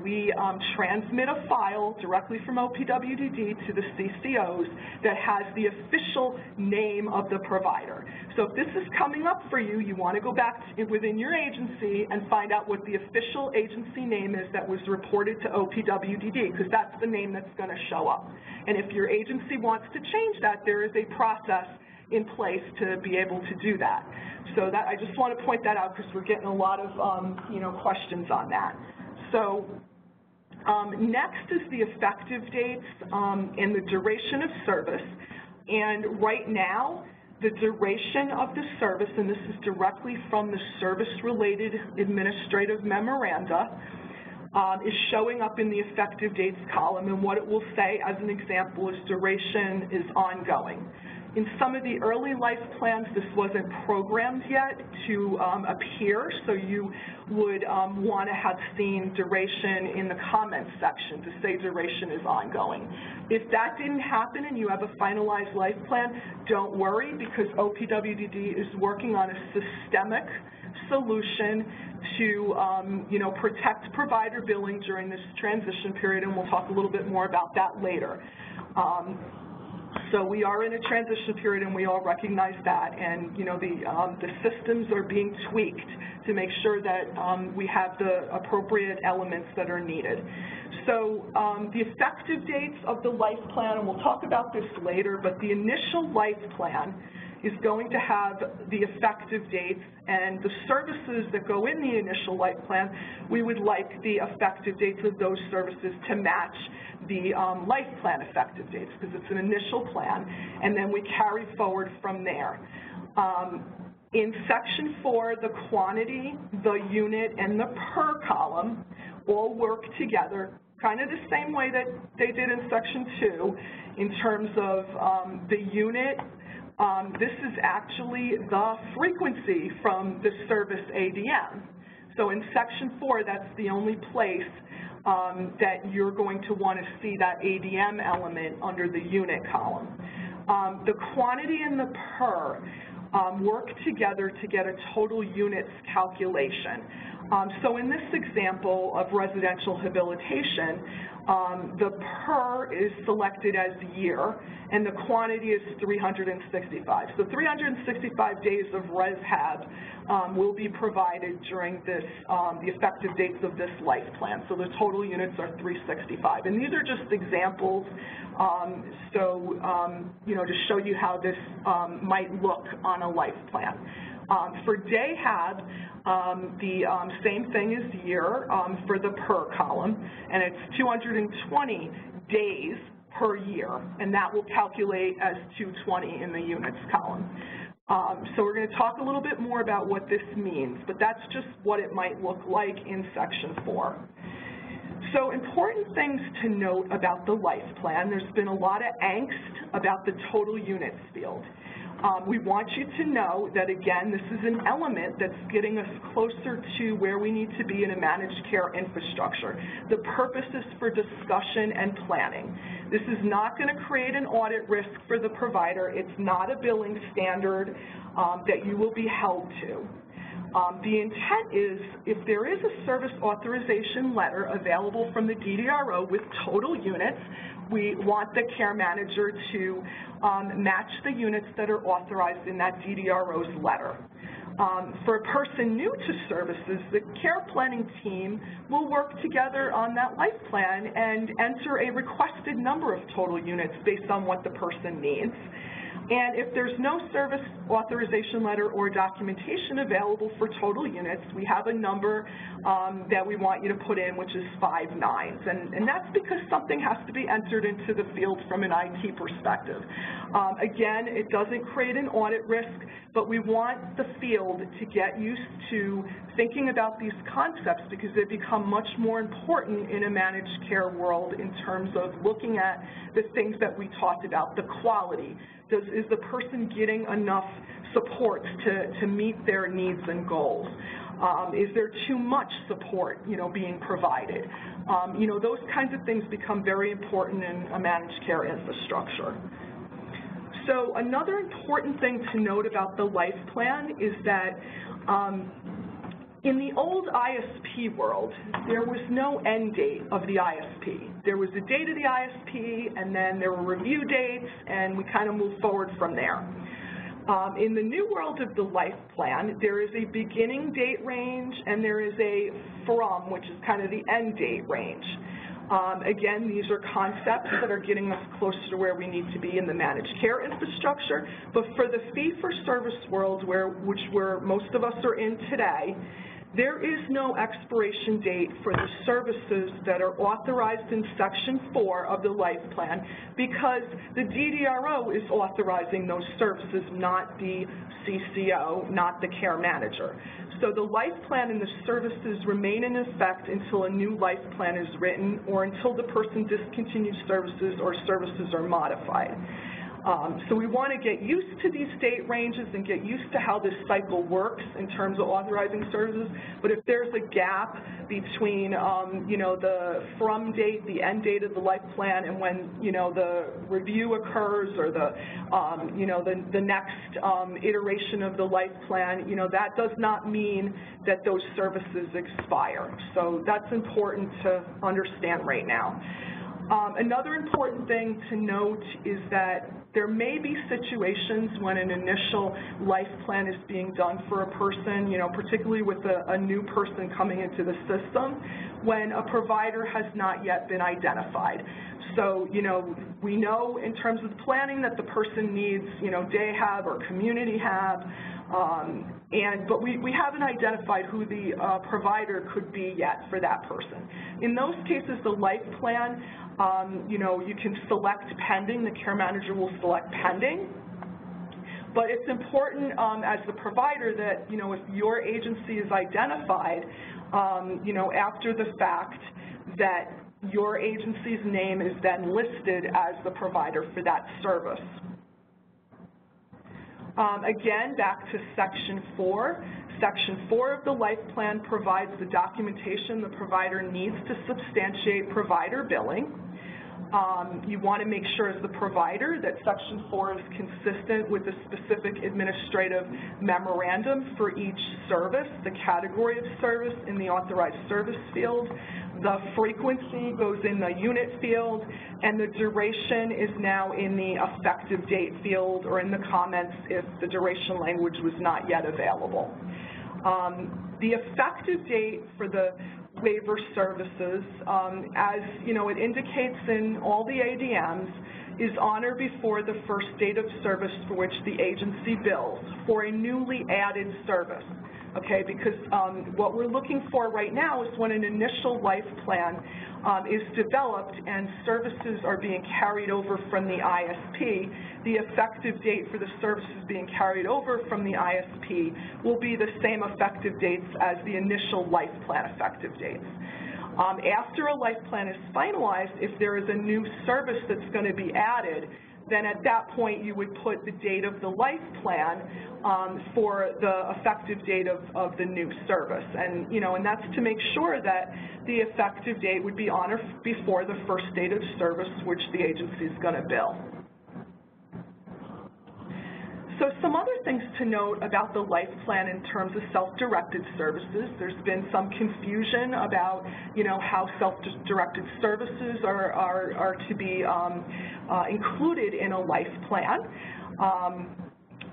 we transmit a file directly from OPWDD to the CCOs that has the official name of the provider. So if this is coming up for you, you want to go back within your agency and find out what the official agency name is that was reported to OPWDD, because that's the name that's going to show up. And if your agency wants to change that, there is a process in place to be able to do that. So that I just want to point that out because we're getting a lot of questions on that. So next is the effective dates and the duration of service. And right now, the duration of the service, and this is directly from the service-related administrative memoranda, is showing up in the effective dates column, and what it will say as an example is duration is ongoing. In some of the early life plans, this wasn't programmed yet to appear, so you would want to have seen duration in the comments section to say duration is ongoing. If that didn't happen and you have a finalized life plan, don't worry, because OPWDD is working on a systemic solution to protect provider billing during this transition period, and we'll talk a little bit more about that later. So we are in a transition period, and we all recognize that, and the systems are being tweaked to make sure that we have the appropriate elements that are needed. So the effective dates of the life plan, and we'll talk about this later, but the initial life plan is going to have the effective dates, and the services that go in the initial life plan, we would like the effective dates of those services to match the life plan effective dates, because it's an initial plan, and then we carry forward from there. In Section 4, the quantity, the unit, and the per column all work together, kind of the same way that they did in Section 2 in terms of the unit. This is actually the frequency from the service ADM. So in Section 4, that's the only place that you're going to want to see that ADM element under the unit column. The quantity and the per work together to get a total units calculation. So in this example of residential habilitation, the per is selected as year, and the quantity is 365. So 365 days of ResHab will be provided during this, the effective dates of this life plan. So the total units are 365. And these are just examples, to show you how this might look on a life plan. For DayHab, the same thing as year for the per column, and it's 220 days per year, and that will calculate as 220 in the units column. So we're going to talk a little bit more about what this means, but that's just what it might look like in Section 4. So important things to note about the life plan. There's been a lot of angst about the total units field. We want you to know that, again, this is an element that's getting us closer to where we need to be in a managed care infrastructure. The purpose is for discussion and planning. This is not going to create an audit risk for the provider. It's not a billing standard that you will be held to. The intent is, if there is a service authorization letter available from the DDRO with total units, we want the care manager to match the units that are authorized in that DDRO's letter. For a person new to services, the care planning team will work together on that life plan and enter a requested number of total units based on what the person needs. And if there's no service authorization letter or documentation available for total units, we have a number that we want you to put in, which is 5 nines. And that's because something has to be entered into the field from an IT perspective. Again, it doesn't create an audit risk, but we want the field to get used to thinking about these concepts because they become much more important in a managed care world in terms of looking at the things that we talked about, the quality. Is the person getting enough support to meet their needs and goals? Is there too much support, being provided? Those kinds of things become very important in a managed care infrastructure. So another important thing to note about the life plan is that in the old ISP world, there was no end date of the ISP. There was a date of the ISP, and then there were review dates, and we kind of moved forward from there. In the new world of the life plan, there is a beginning date range, and there is a from, which is kind of the end date range. Again, these are concepts that are getting us closer to where we need to be in the managed care infrastructure, but for the fee-for-service world, which most of us are in today, there is no expiration date for the services that are authorized in Section 4 of the Life Plan because the DDRO is authorizing those services, not the CCO, not the care manager. So the Life Plan and the services remain in effect until a new Life Plan is written or until the person discontinues services or services are modified. So we want to get used to these date ranges and get used to how this cycle works in terms of authorizing services. But if there's a gap between, the from date, the end date of the life plan, and when, the review occurs or the next iteration of the life plan, that does not mean that those services expire. So that's important to understand right now. Another important thing to note is that there may be situations when an initial life plan is being done for a person, particularly with a new person coming into the system, when a provider has not yet been identified. So, we know in terms of planning that the person needs, day hab or community hab, but we haven't identified who the provider could be yet for that person. In those cases, the life plan, you can select pending. The care manager will select pending. But it's important as the provider that, if your agency is identified, after the fact, that your agency's name is then listed as the provider for that service. Again, back to Section 4. Section 4 of the Life Plan provides the documentation the provider needs to substantiate provider billing. You want to make sure as the provider that Section 4 is consistent with the specific administrative memorandum for each service, the category of service in the authorized service field, the frequency goes in the unit field, and the duration is now in the effective date field or in the comments if the duration language was not yet available. The effective date for the waiver services, as it indicates in all the ADMs, is on or before the first date of service for which the agency bills for a newly added service. Okay, because what we're looking for right now is when an initial life plan is developed and services are being carried over from the ISP, the effective date for the services being carried over from the ISP will be the same effective dates as the initial life plan effective dates. After a life plan is finalized, if there is a new service that's going to be added, then at that point you would put the date of the life plan for the effective date of the new service. And, and that's to make sure that the effective date would be on or before the first date of service which the agency is going to bill. So some other things to note about the life plan in terms of self-directed services. There's been some confusion about, how self-directed services are to be included in a life plan.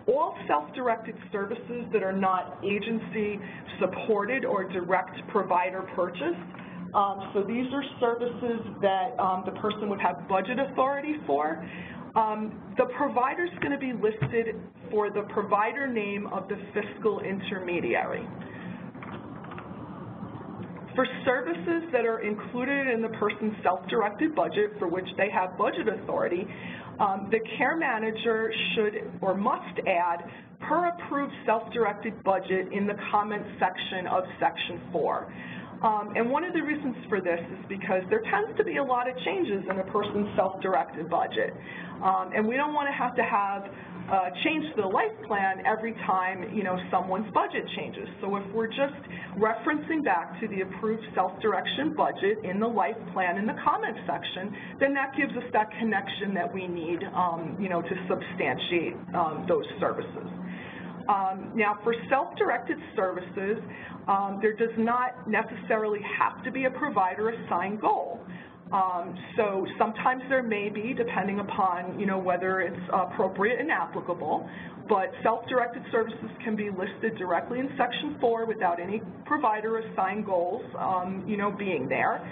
All self-directed services that are not agency-supported or direct provider purchased, so these are services that the person would have budget authority for. The provider is going to be listed for the provider name of the fiscal intermediary. For services that are included in the person's self-directed budget for which they have budget authority, the care manager should or must add per approved self-directed budget in the comments section of Section 4. And one of the reasons for this is because there tends to be a lot of changes in a person's self-directed budget. And we don't want to have change to the life plan every time, someone's budget changes. So if we're just referencing back to the approved self-direction budget in the life plan in the comments section, then that gives us that connection that we need, to substantiate those services. Now, for self-directed services, there does not necessarily have to be a provider-assigned goal. So sometimes there may be, depending upon, whether it's appropriate and applicable, but self-directed services can be listed directly in Section 4 without any provider-assigned goals, being there.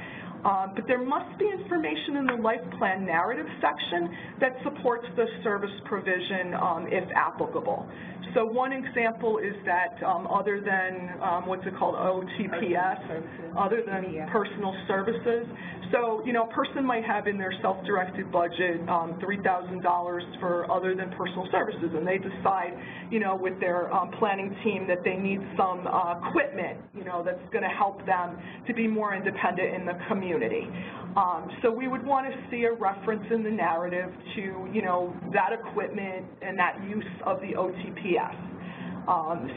But there must be information in the life plan narrative section that supports the service provision if applicable. So one example is that other than, what's it called, OTPS, other than personal services. So, you know, a person might have in their self-directed budget $3,000 for other than personal services, and they decide, you know, with their planning team that they need some equipment, you know, that's going to help them to be more independent in the community. So we would want to see a reference in the narrative to, you know, that equipment and that use of the OTPS.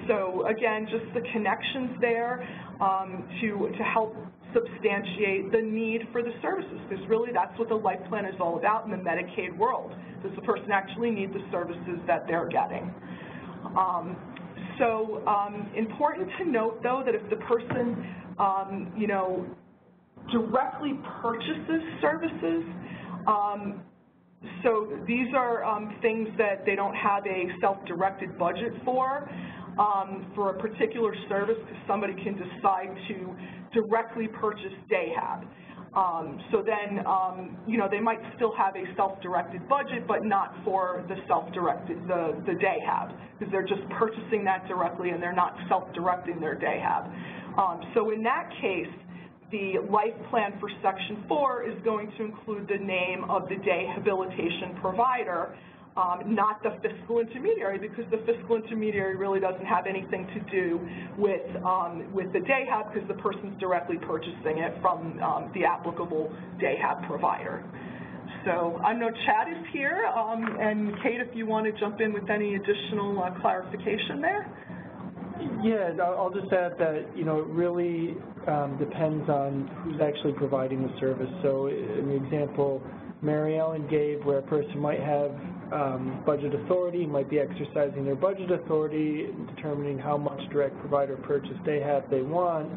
So again, just the connections there to help substantiate the need for the services, because really that's what the life plan is all about in the Medicaid world. Does the person actually need the services that they're getting? Important to note, though, that if the person, you know, directly purchases services, so these are things that they don't have a self-directed budget for a particular service, because somebody can decide to directly purchase DAHAB. So then, you know, they might still have a self-directed budget, but not for the self-directed, the DAHAB, because they're just purchasing that directly and they're not self-directing their DAHAB. So in that case, the life plan for Section 4 is going to include the name of the day habilitation provider, not the fiscal intermediary, because the fiscal intermediary really doesn't have anything to do with the DAHAB, because the person's directly purchasing it from the applicable DAHAB provider. So I know Chad is here, and Kate, if you want to jump in with any additional clarification there. Yeah, I'll just add that, you know, it really depends on who's actually providing the service. So an example Mary Ellen gave, where a person might have budget authority, might be exercising their budget authority, determining how much direct provider purchase they have they want.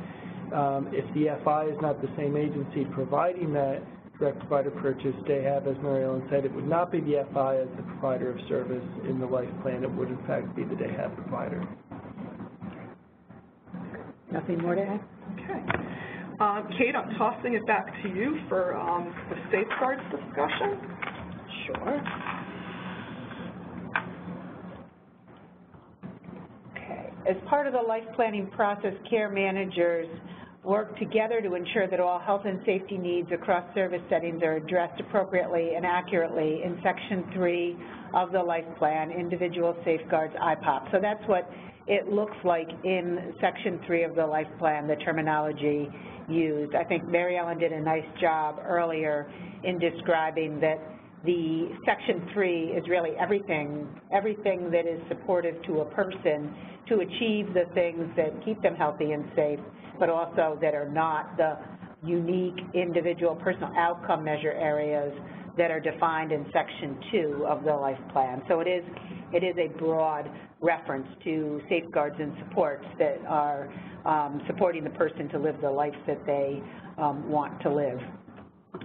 If the FI is not the same agency providing that direct provider purchase they have, as Mary Ellen said, it would not be the FI as the provider of service in the life plan. It would, in fact, be the DAHAB provider. Nothing more to add? Okay. Kate, I'm tossing it back to you for the safeguards discussion. Sure. Okay. As part of the life planning process, care managers work together to ensure that all health and safety needs across service settings are addressed appropriately and accurately in Section 3 of the life plan, individual safeguards, IPOP. So that's what it looks like in Section 3 of the life plan, the terminology used. I think Mary Ellen did a nice job earlier in describing that the Section 3 is really everything that is supportive to a person to achieve the things that keep them healthy and safe, but also that are not the unique individual personal outcome measure areas that are defined in Section 2 of the life plan. So it is a broad reference to safeguards and supports that are supporting the person to live the life that they want to live.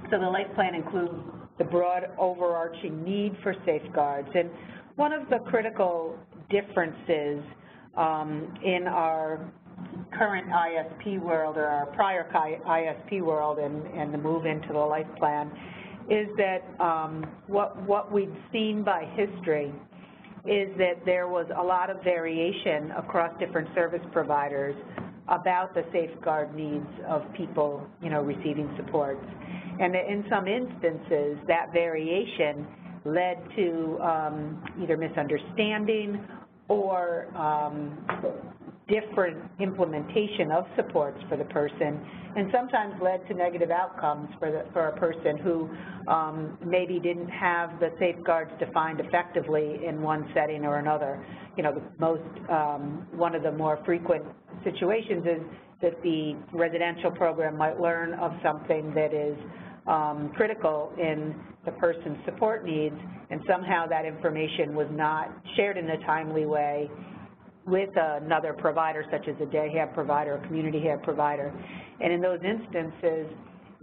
So the life plan includes the broad overarching need for safeguards. And one of the critical differences in our current ISP world, or our prior ISP world, and the move into the life plan, is that what we've seen by history is that there was a lot of variation across different service providers about the safeguard needs of people, you know, receiving supports. And in some instances, that variation led to either misunderstanding or different implementation of supports for the person, and sometimes led to negative outcomes for a person who maybe didn't have the safeguards defined effectively in one setting or another. You know, one of the more frequent situations is that the residential program might learn of something that is critical in the person's support needs, and somehow that information was not shared in a timely way with another provider, such as a DAHAB provider, a community HAB provider. And in those instances,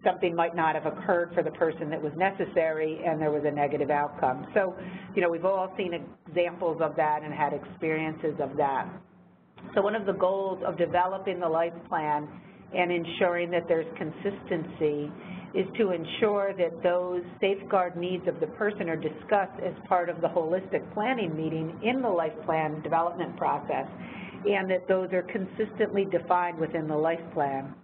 something might not have occurred for the person that was necessary, and there was a negative outcome. So, you know, we've all seen examples of that and had experiences of that. So one of the goals of developing the life plan and ensuring that there's consistency is to ensure that those safeguard needs of the person are discussed as part of the holistic planning meeting in the life plan development process, and that those are consistently defined within the life plan,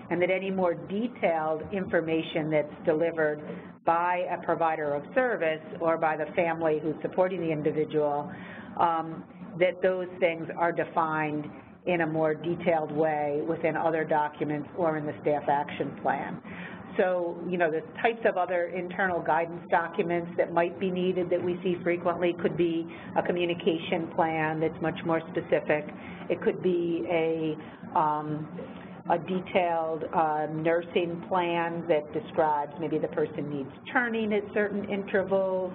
and that any more detailed information that's delivered by a provider of service or by the family who's supporting the individual, that those things are defined in a more detailed way within other documents or in the staff action plan. So, you know, the types of other internal guidance documents that might be needed that we see frequently could be a communication plan that's much more specific. It could be a detailed nursing plan that describes maybe the person needs turning at certain intervals.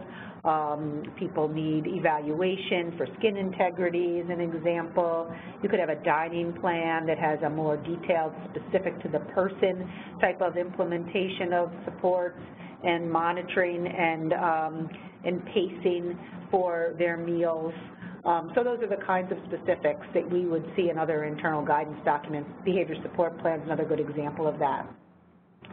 People need evaluation for skin integrity as an example. You could have a dining plan that has a more detailed, specific to the person type of implementation of supports and monitoring and pacing for their meals. So those are the kinds of specifics that we would see in other internal guidance documents. Behavior support plan is another good example of that.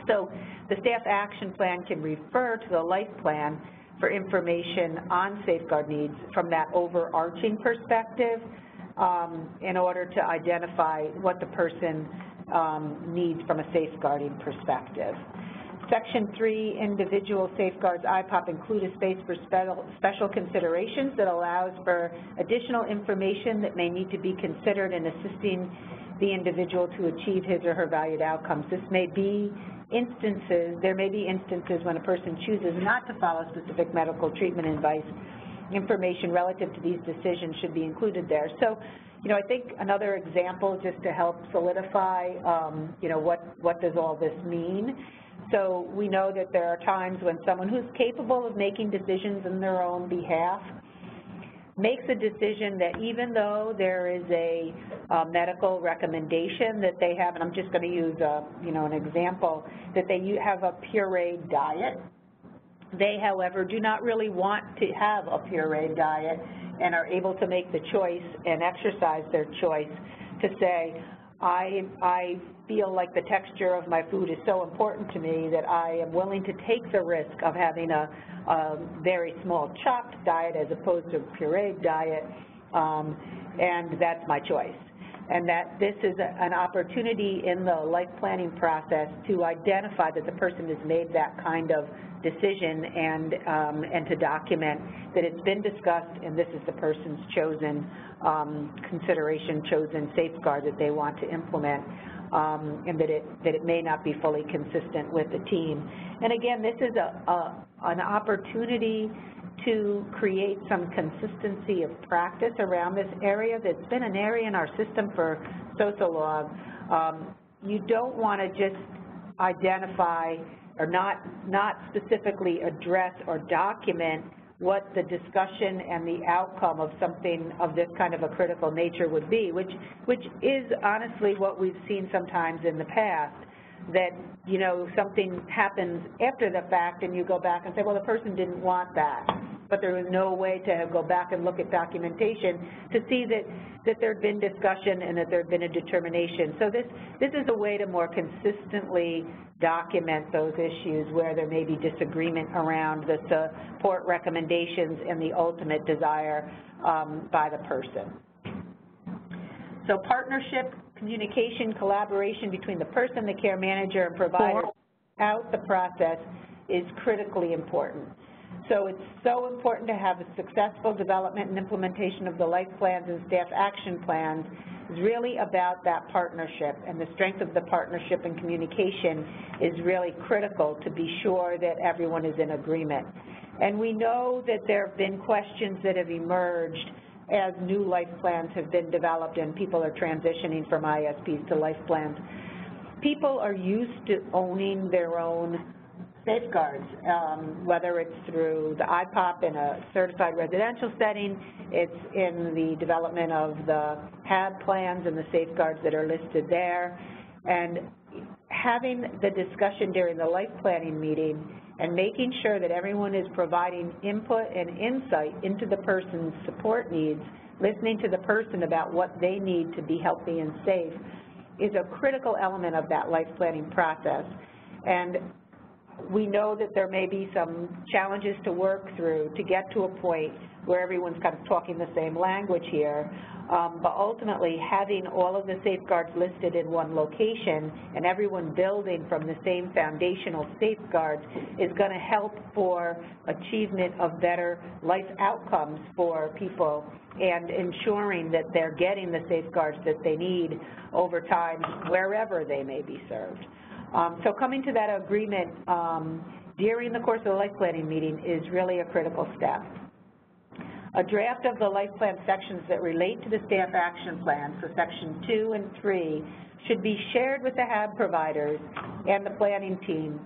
So the staff action plan can refer to the life plan for information on safeguard needs from that overarching perspective in order to identify what the person needs from a safeguarding perspective. Section 3, individual safeguards IPOP include a space for special considerations that allows for additional information that may need to be considered in assisting the individual to achieve his or her valued outcomes. This may be instances, there may be instances when a person chooses not to follow specific medical treatment advice. Information relative to these decisions should be included there. So, you know, I think another example just to help solidify, you know, what does all this mean. So we know that there are times when someone who's capable of making decisions in their own behalf makes a decision that even though there is a medical recommendation that they have, and I'm just going to use you know, an example, that they have a pureed diet. They, however, do not really want to have a pureed diet and are able to make the choice and exercise their choice to say, I feel like the texture of my food is so important to me that I am willing to take the risk of having a very small chopped diet as opposed to a pureed diet, and that's my choice. And that this is an opportunity in the life planning process to identify that the person has made that kind of decision and to document that it's been discussed and this is the person's chosen consideration, chosen safeguard that they want to implement, and that it may not be fully consistent with the team. And again, this is an opportunity to create some consistency of practice around this area that's been an area in our system for so long. You don't want to just identify or not specifically address or document what the discussion and the outcome of something of this kind of a critical nature would be, which is honestly what we've seen sometimes in the past, that, you know, something happens after the fact and you go back and say, well, the person didn't want that, but there was no way to go back and look at documentation to see that there had been discussion and that there had been a determination. So this is a way to more consistently document those issues where there may be disagreement around the support recommendations and the ultimate desire by the person. So partnership, communication, collaboration between the person, the care manager, and provider throughout the process is critically important. So it's so important to have a successful development and implementation of the life plans and staff action plans. Is really about that partnership, and the strength of the partnership and communication is really critical to be sure that everyone is in agreement. And we know that there have been questions that have emerged as new life plans have been developed and people are transitioning from ISPs to life plans. People are used to owning their own safeguards, whether it's through the IPOP in a certified residential setting, it's in the development of the HAB plans and the safeguards that are listed there. And having the discussion during the life planning meeting and making sure that everyone is providing input and insight into the person's support needs, listening to the person about what they need to be healthy and safe, is a critical element of that life planning process. And we know that there may be some challenges to work through to get to a point where everyone's kind of talking the same language here, but ultimately having all of the safeguards listed in one location and everyone building from the same foundational safeguards is going to help for achievement of better life outcomes for people and ensuring that they're getting the safeguards that they need over time wherever they may be served. So coming to that agreement during the course of the life planning meeting is really a critical step. A draft of the life plan sections that relate to the staff action plan, so section 2 and 3, should be shared with the HAB providers and the planning team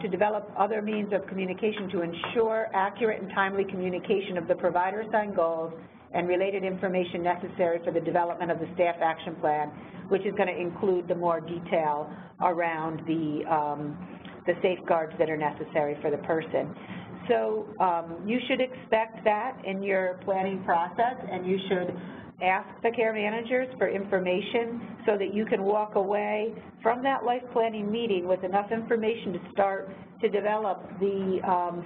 to develop other means of communication to ensure accurate and timely communication of the provider-assigned goals and related information necessary for the development of the staff action plan, which is going to include the more detail around the safeguards that are necessary for the person. So you should expect that in your planning process, and you should ask the care managers for information so that you can walk away from that life planning meeting with enough information to start to develop the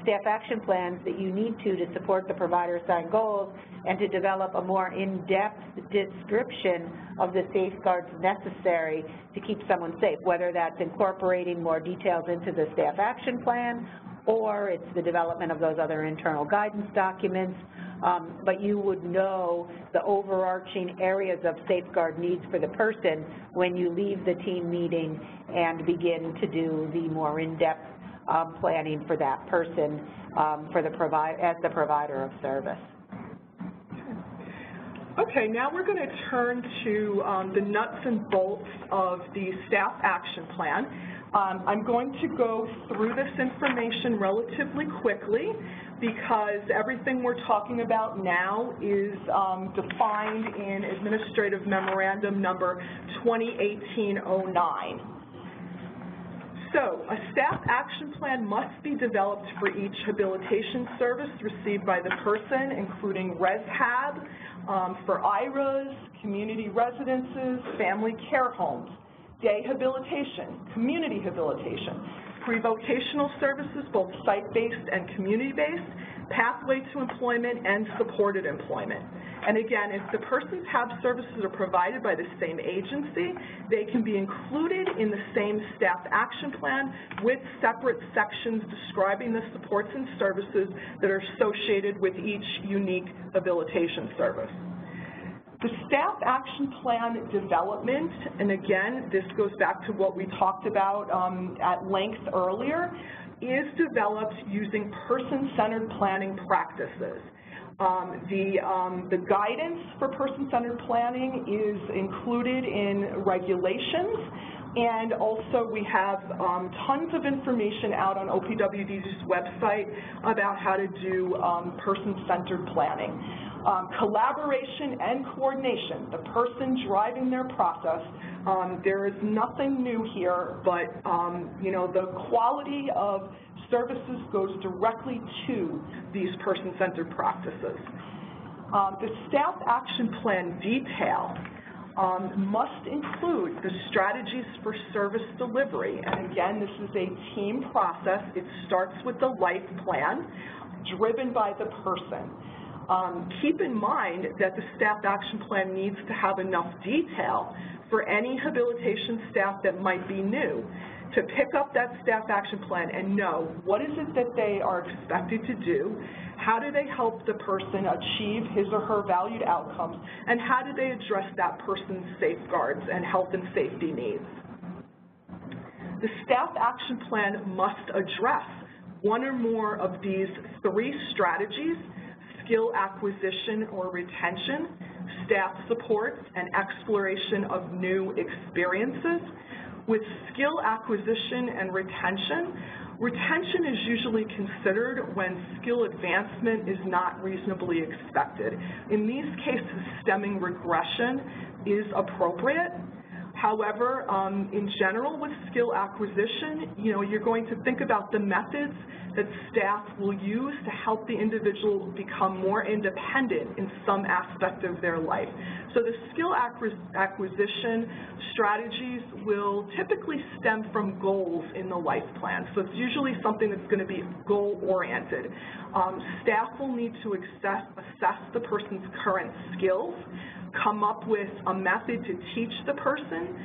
staff action plans that you need to support the provider-assigned goals and to develop a more in-depth description of the safeguards necessary to keep someone safe, whether that's incorporating more details into the staff action plan or it's the development of those other internal guidance documents, but you would know the overarching areas of safeguard needs for the person when you leave the team meeting and begin to do the more in-depth planning for that person as the provider of service. Okay, now we're going to turn to the nuts and bolts of the staff action plan. I'm going to go through this information relatively quickly because everything we're talking about now is defined in Administrative Memorandum number 2018-09. So, a staff action plan must be developed for each habilitation service received by the person, including ResHab, for IRAs, community residences, family care homes, day habilitation, community habilitation, pre-vocational services, both site-based and community-based, pathway to employment, and supported employment. And again, if the person's HAB services are provided by the same agency, they can be included in the same staff action plan with separate sections describing the supports and services that are associated with each unique habilitation service. The staff action plan development, and again, this goes back to what we talked about at length earlier, is developed using person-centered planning practices. The guidance for person-centered planning is included in regulations, and also we have tons of information out on OPWD's website about how to do person-centered planning. Collaboration and coordination, the person driving their process, there is nothing new here, but the quality of services goes directly to these person-centered practices. The staff action plan detail must include the strategies for service delivery, and again, this is a team process. It starts with the life plan driven by the person. Keep in mind that the staff action plan needs to have enough detail for any habilitation staff that might be new to pick up that staff action plan and know what is it that they are expected to do, how do they help the person achieve his or her valued outcomes, and how do they address that person's safeguards and health and safety needs. The staff action plan must address one or more of these three strategies: skill acquisition or retention, staff support, and exploration of new experiences. With skill acquisition and retention, retention is usually considered when skill advancement is not reasonably expected. In these cases, stemming regression is appropriate. However, in general with skill acquisition, you're going to think about the methods that staff will use to help the individual become more independent in some aspect of their life. So the skill acquisition strategies will typically stem from goals in the life plan. So it's usually something that's going to be goal-oriented. Staff will need to assess the person's current skills, come up with a method to teach the person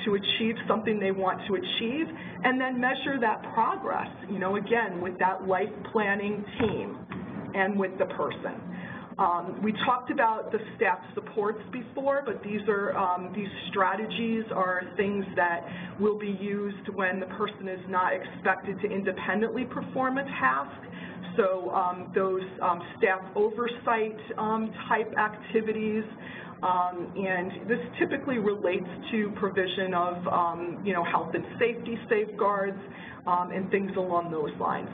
to achieve something they want to achieve, and then measure that progress, again, with that life planning team and with the person. We talked about the staff supports before, but these strategies are things that will be used when the person is not expected to independently perform a task. So those staff oversight type activities, and this typically relates to provision of health and safety safeguards and things along those lines.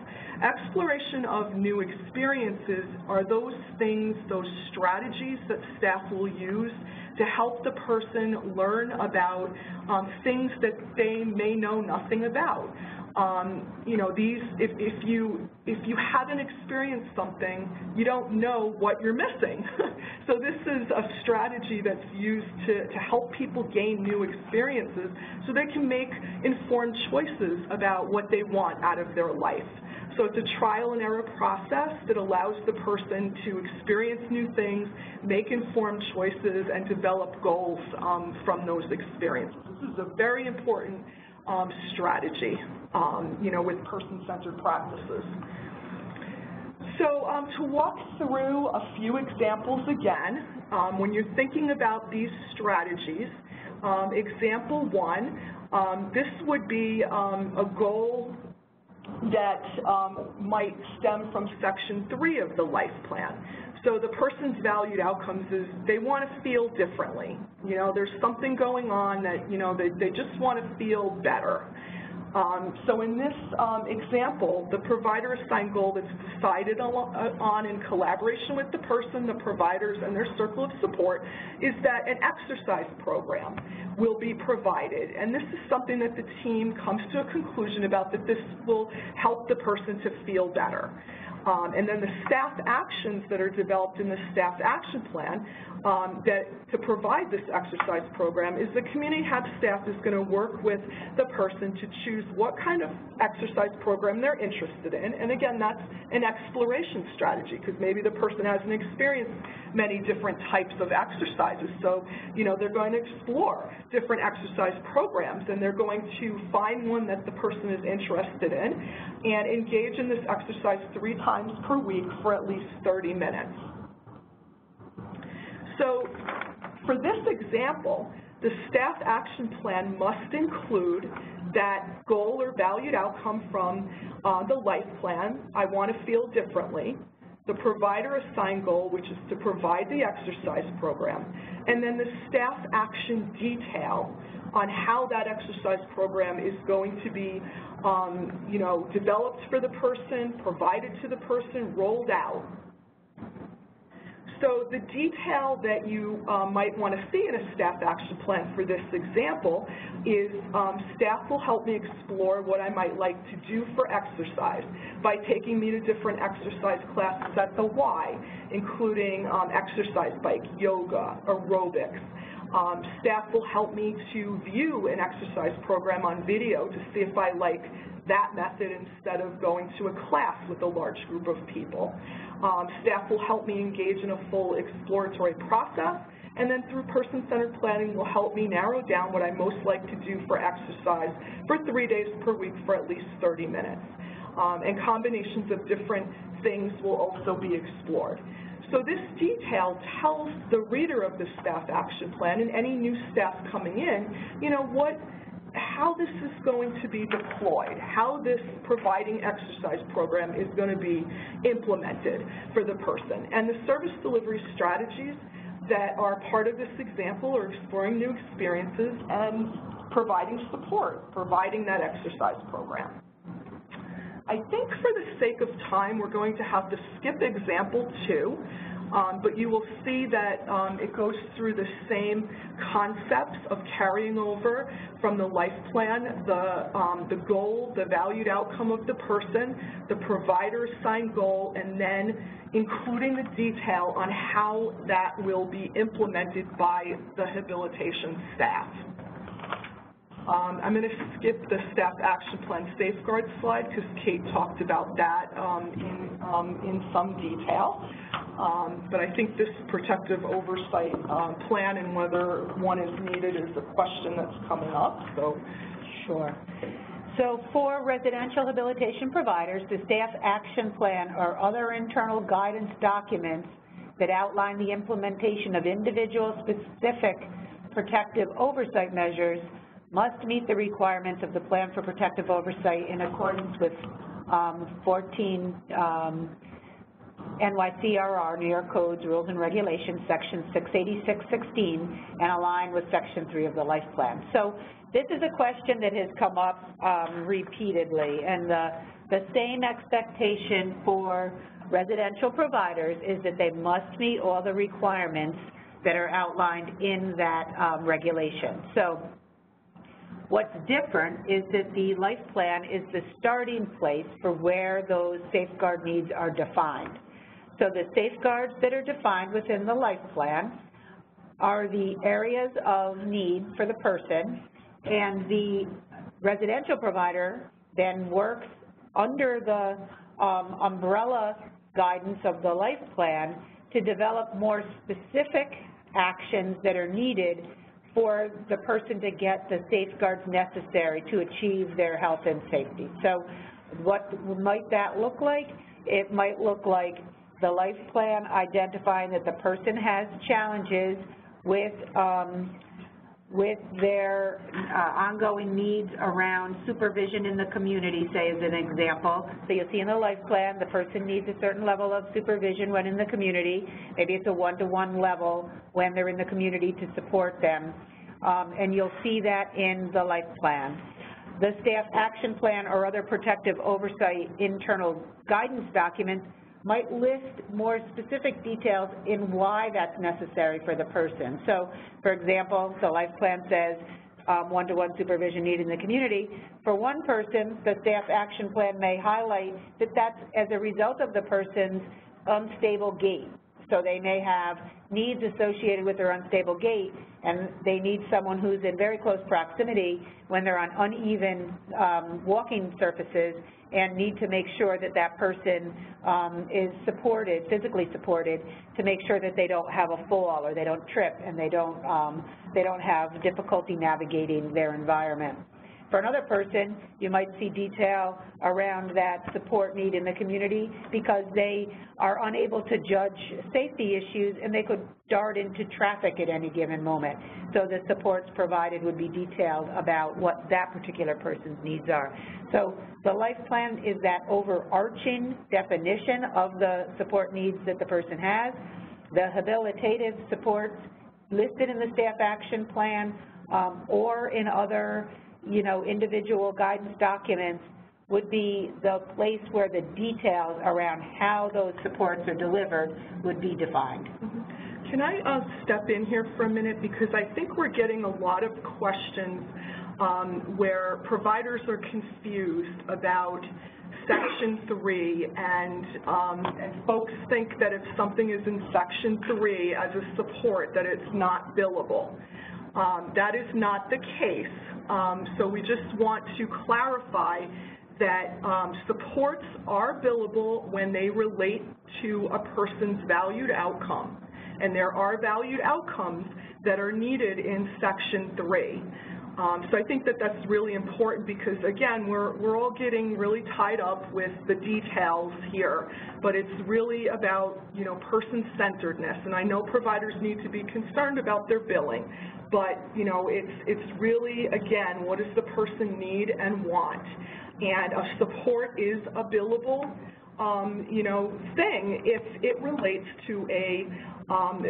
Exploration of new experiences are those things, those strategies that staff will use to help the person learn about things that they may know nothing about. If you haven't experienced something, you don't know what you're missing. So this is a strategy that's used to help people gain new experiences so they can make informed choices about what they want out of their life. So it's a trial and error process that allows the person to experience new things, make informed choices, and develop goals from those experiences. This is a very important strategy, with person-centered practices. So to walk through a few examples again, when you're thinking about these strategies, example one, this would be a goal that might stem from Section 3 of the life plan. So the person's valued outcomes is they want to feel differently. There's something going on that, they just want to feel better. So in this example, the provider-assigned goal that's decided on in collaboration with the person, the providers, and their circle of support is that an exercise program will be provided. And this is something that the team comes to a conclusion about, that this will help the person to feel better. And then the staff actions that are developed in the staff action plan to provide this exercise program is the community hub staff is going to work with the person to choose what kind of exercise program they're interested in. And again, that's an exploration strategy, because maybe the person hasn't experienced many different types of exercises. So, they're going to explore different exercise programs, and they're going to find one that the person is interested in and engage in this exercise 3 times per week for at least 30 minutes. So for this example, the staff action plan must include that goal or valued outcome from the life plan, I want to feel differently, the provider-assigned goal, which is to provide the exercise program, and then the staff action detail on how that exercise program is going to be, developed for the person, provided to the person, rolled out. So the detail that you might want to see in a staff action plan for this example is staff will help me explore what I might like to do for exercise by taking me to different exercise classes at the Y, including exercise bike, yoga, aerobics. Staff will help me to view an exercise program on video to see if I like that method instead of going to a class with a large group of people. Staff will help me engage in a full exploratory process, and then through person-centered planning will help me narrow down what I most like to do for exercise for 3 days per week for at least 30 minutes. And combinations of different things will also be explored. So this detail tells the reader of the staff action plan and any new staff coming in, how this is going to be deployed, how this providing exercise program is going to be implemented for the person. And the service delivery strategies that are part of this example are exploring new experiences and providing support, providing that exercise program. I think for the sake of time, we're going to have to skip example 2. But you will see that it goes through the same concepts of carrying over from the life plan, the goal, the valued outcome of the person, the provider's assigned goal, and then including the detail on how that will be implemented by the habilitation staff. I'm going to skip the staff action plan safeguard slide because Kate talked about that in some detail. But I think this protective oversight plan and whether one is needed is a question that's coming up. So, sure. So for residential habilitation providers, the staff action plan or other internal guidance documents that outline the implementation of individual specific protective oversight measures must meet the requirements of the Plan for Protective Oversight in accordance with 14 NYCRR, New York Codes, Rules and Regulations, Section 686.16, and align with Section 3 of the Life Plan. So this is a question that has come up repeatedly, and the same expectation for residential providers is that they must meet all the requirements that are outlined in that regulation. So what's different is that the life plan is the starting place for where those safeguard needs are defined. So the safeguards that are defined within the life plan are the areas of need for the person, and the residential provider then works under the umbrella guidance of the life plan to develop more specific actions that are needed for the person to get the safeguards necessary to achieve their health and safety. So what might that look like? It might look like the life plan identifying that the person has challenges with their ongoing needs around supervision in the community, say as an example. So you'll see in the life plan the person needs a certain level of supervision when in the community. Maybe it's a one-to-one level when they're in the community to support them. And you'll see that in the life plan. The staff action plan or other protective oversight internal guidance documents might list more specific details in why that's necessary for the person. So, for example, the life plan says one-to-one supervision needed in the community. For one person, the staff action plan may highlight that that's as a result of the person's unstable gait. So they may have needs associated with their unstable gait, and they need someone who's in very close proximity when they're on uneven walking surfaces, and need to make sure that that person is supported, physically supported, to make sure that they don't have a fall or they don't trip and they don't have difficulty navigating their environment. For another person, you might see detail around that support need in the community because they are unable to judge safety issues and they could dart into traffic at any given moment. So the supports provided would be detailed about what that particular person's needs are. So the life plan is that overarching definition of the support needs that the person has. The habilitative supports listed in the staff action plan or in other individual guidance documents would be the place where the details around how those supports are delivered would be defined. Mm-hmm. Can I step in here for a minute, because I think we're getting a lot of questions where providers are confused about Section 3, and folks think that if something is in Section 3 as a support that it's not billable. That is not the case. So we just want to clarify that supports are billable when they relate to a person's valued outcome. And there are valued outcomes that are needed in Section 3. So I think that that's really important because, again, we're all getting really tied up with the details here, but it's really about, person-centeredness. And I know providers need to be concerned about their billing, but, it's really, again, what does the person need and want? And a support is a billable thing if it relates to a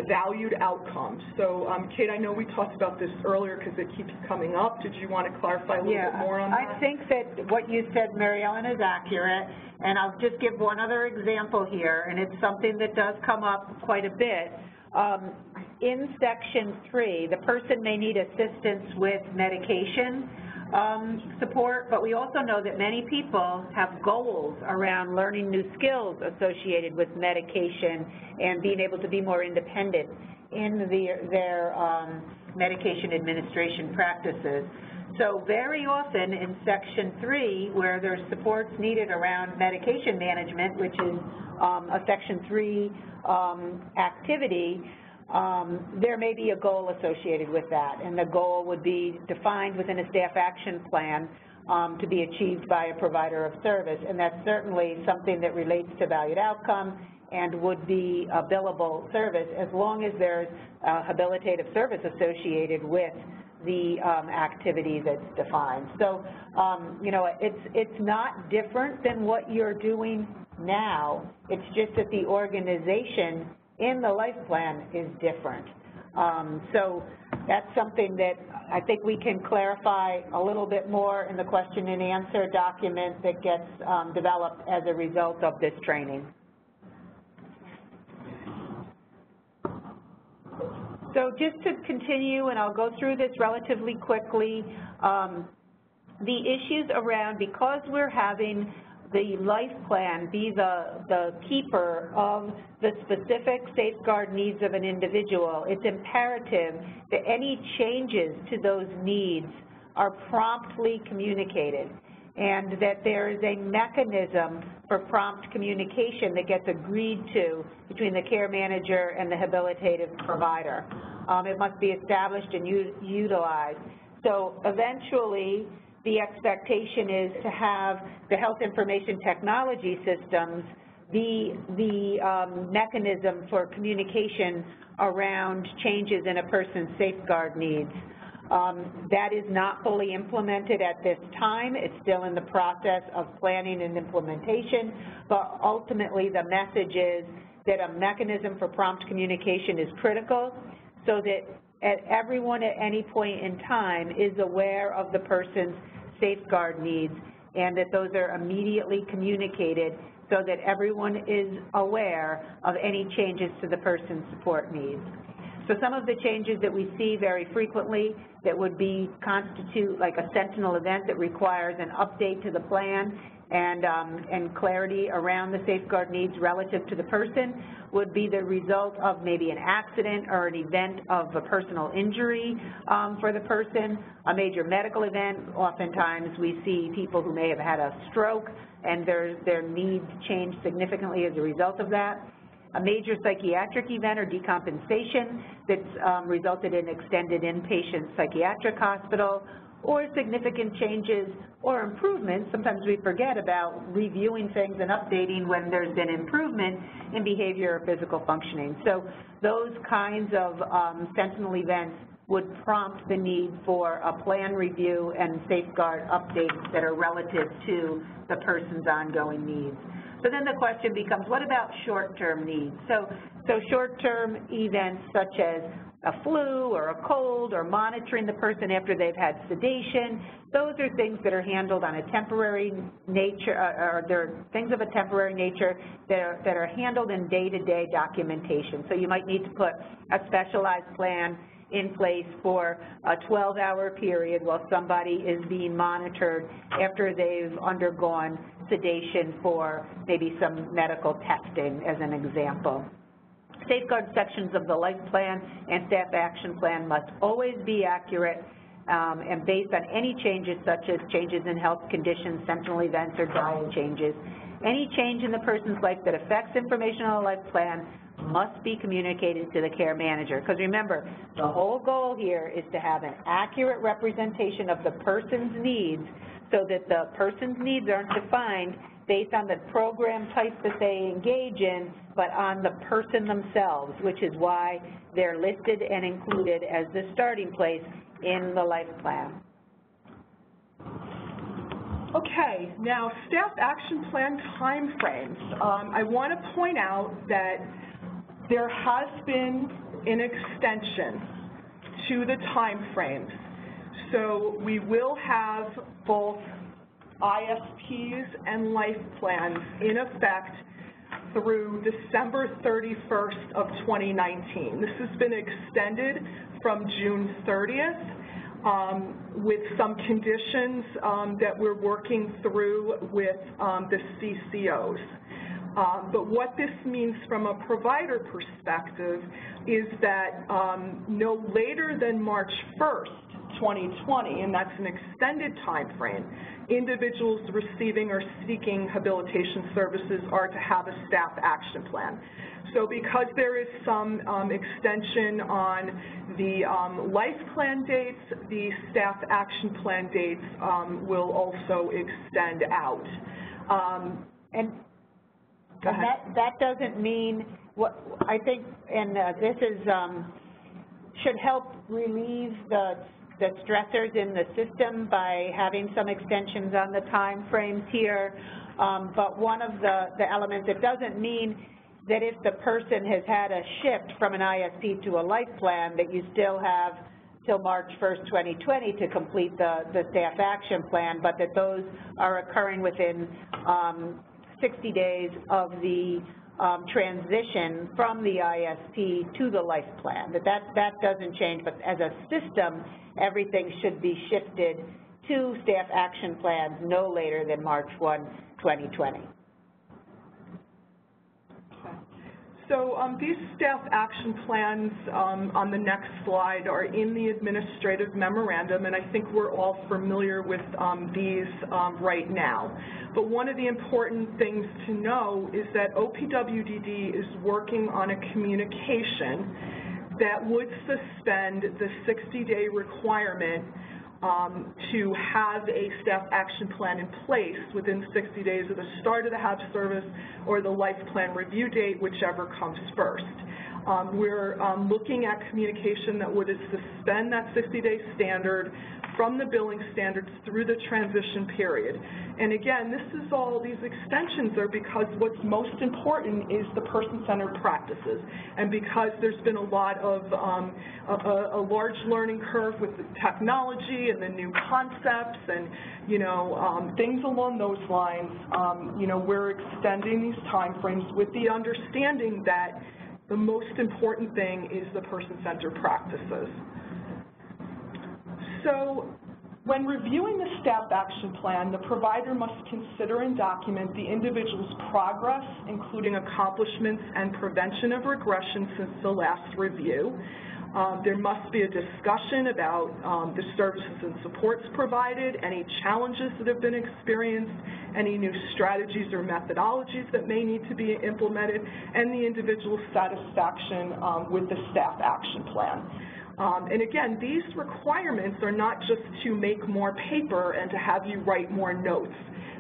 valued outcome. So, Kate, I know we talked about this earlier because it keeps coming up. Did you want to clarify a little bit more on that? I think that what you said, Mary Ellen, is accurate, and I'll just give one other example here, and it's something that does come up quite a bit. In Section 3, the person may need assistance with medication support, but we also know that many people have goals around learning new skills associated with medication and being able to be more independent in their medication administration practices. So very often in Section 3, where there's supports needed around medication management, which is a Section 3 activity, there may be a goal associated with that, and the goal would be defined within a staff action plan to be achieved by a provider of service, and that's certainly something that relates to valued outcome and would be a billable service as long as there's a habilitative service associated with the activity that's defined. So, it's not different than what you're doing now. It's just that the organization in the life plan is different. So that's something that I think we can clarify a little bit more in the question and answer document that gets developed as a result of this training. So just to continue, and I'll go through this relatively quickly, the issues around, because we're having the life plan be the keeper of the specific safeguard needs of an individual, it's imperative that any changes to those needs are promptly communicated, and that there is a mechanism for prompt communication that gets agreed to between the care manager and the habilitative provider. It must be established and utilized. So eventually, the expectation is to have the health information technology systems the mechanism for communication around changes in a person's safeguard needs. That is not fully implemented at this time. It's still in the process of planning and implementation, but ultimately the message is that a mechanism for prompt communication is critical so that everyone at any point in time is aware of the person's safeguard needs, and that those are immediately communicated so that everyone is aware of any changes to the person's support needs. So some of the changes that we see very frequently that would constitute like a sentinel event that requires an update to the plan and clarity around the safeguard needs relative to the person would be the result of maybe an accident or an event of a personal injury for the person, a major medical event. Oftentimes we see people who may have had a stroke and their needs change significantly as a result of that. A major psychiatric event or decompensation that's resulted in extended inpatient psychiatric hospital, or significant changes or improvements. Sometimes we forget about reviewing things and updating when there's been improvement in behavior or physical functioning. So those kinds of sentinel events would prompt the need for a plan review and safeguard updates that are relative to the person's ongoing needs. So then the question becomes, what about short-term needs? So short-term events such as a flu or a cold or monitoring the person after they've had sedation, those are things that are handled on a temporary nature, or they're things of a temporary nature that are handled in day-to-day documentation. So you might need to put a specialized plan in place for a 12-hour period while somebody is being monitored after they've undergone sedation for maybe some medical testing, as an example. Safeguard sections of the life plan and staff action plan must always be accurate and based on any changes such as changes in health conditions, sentinel events, or diet changes. Any change in the person's life that affects information on the life plan must be communicated to the care manager. Because remember, the whole goal here is to have an accurate representation of the person's needs so that the person's needs aren't defined based on the program type that they engage in, but on the person themselves, which is why they're listed and included as the starting place in the life plan. Okay, now staff action plan timeframes. I want to point out that there has been an extension to the timeframes. So we will have both ISPs and life plans in effect through December 31st of 2019. This has been extended from June 30th. With some conditions that we're working through with the CCOs. But what this means from a provider perspective is that no later than March 1st, 2020, and that's an extended time frame, individuals receiving or seeking habilitation services are to have a staff action plan. So because there is some extension on the life plan dates, the staff action plan dates will also extend out. And that doesn't mean, what I think, and this is, should help relieve the stressors in the system by having some extensions on the time frames here. But one of the elements, it doesn't mean that if the person has had a shift from an ISP to a life plan, that you still have till March 1st, 2020 to complete the staff action plan, but that those are occurring within 60 days of the transition from the ISP to the life plan. That doesn't change, but as a system, everything should be shifted to staff action plans no later than March 1, 2020. So these staff action plans on the next slide are in the administrative memorandum, and I think we're all familiar with these right now. But one of the important things to know is that OPWDD is working on a communication that would suspend the 60-day requirement to have a staff action plan in place within 60 days of the start of the HAB service or the life plan review date, whichever comes first. We're looking at communication that would suspend that 60-day standard from the billing standards through the transition period. And again, this is all, these extensions are because what's most important is the person-centered practices. And because there's been a lot of, a large learning curve with the technology and the new concepts and, you know, things along those lines, you know, we're extending these timeframes with the understanding that the most important thing is the person-centered practices. So when reviewing the staff action plan, the provider must consider and document the individual's progress, including accomplishments and prevention of regression since the last review. There must be a discussion about the services and supports provided, any challenges that have been experienced, any new strategies or methodologies that may need to be implemented, and the individual's satisfaction with the staff action plan. And again, these requirements are not just to make more paper and to have you write more notes.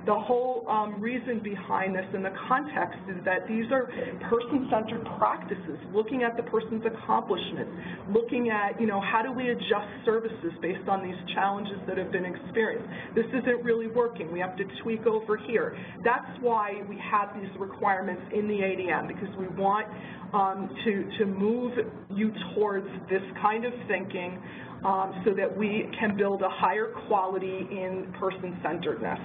The whole reason behind this in the context is that these are person-centered practices, looking at the person's accomplishments, looking at, you know, how do we adjust services based on these challenges that have been experienced. This isn't really working. We have to tweak over here. That's why we have these requirements in the ADM, because we want to move you towards this kind of thinking so that we can build a higher quality in person-centeredness.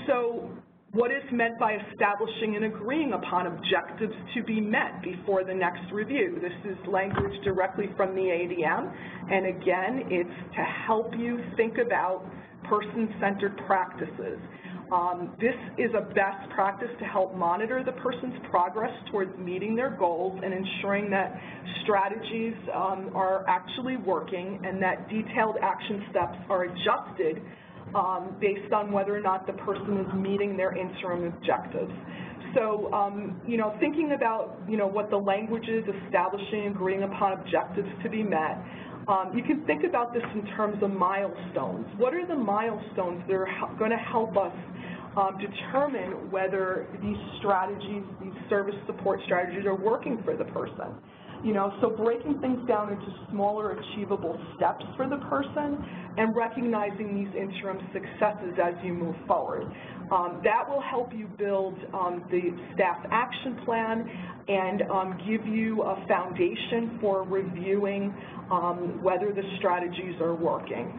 So what is meant by establishing and agreeing upon objectives to be met before the next review? This is language directly from the ADM, and again, it's to help you think about person-centered practices. This is a best practice to help monitor the person's progress towards meeting their goals and ensuring that strategies are actually working and that detailed action steps are adjusted based on whether or not the person is meeting their interim objectives. So, you know, thinking about, you know, what the language is, establishing, agreeing upon objectives to be met, you can think about this in terms of milestones. What are the milestones that are going to help us determine whether these strategies, these service support strategies are working for the person? So breaking things down into smaller achievable steps for the person and recognizing these interim successes as you move forward. That will help you build the staff action plan and give you a foundation for reviewing whether the strategies are working.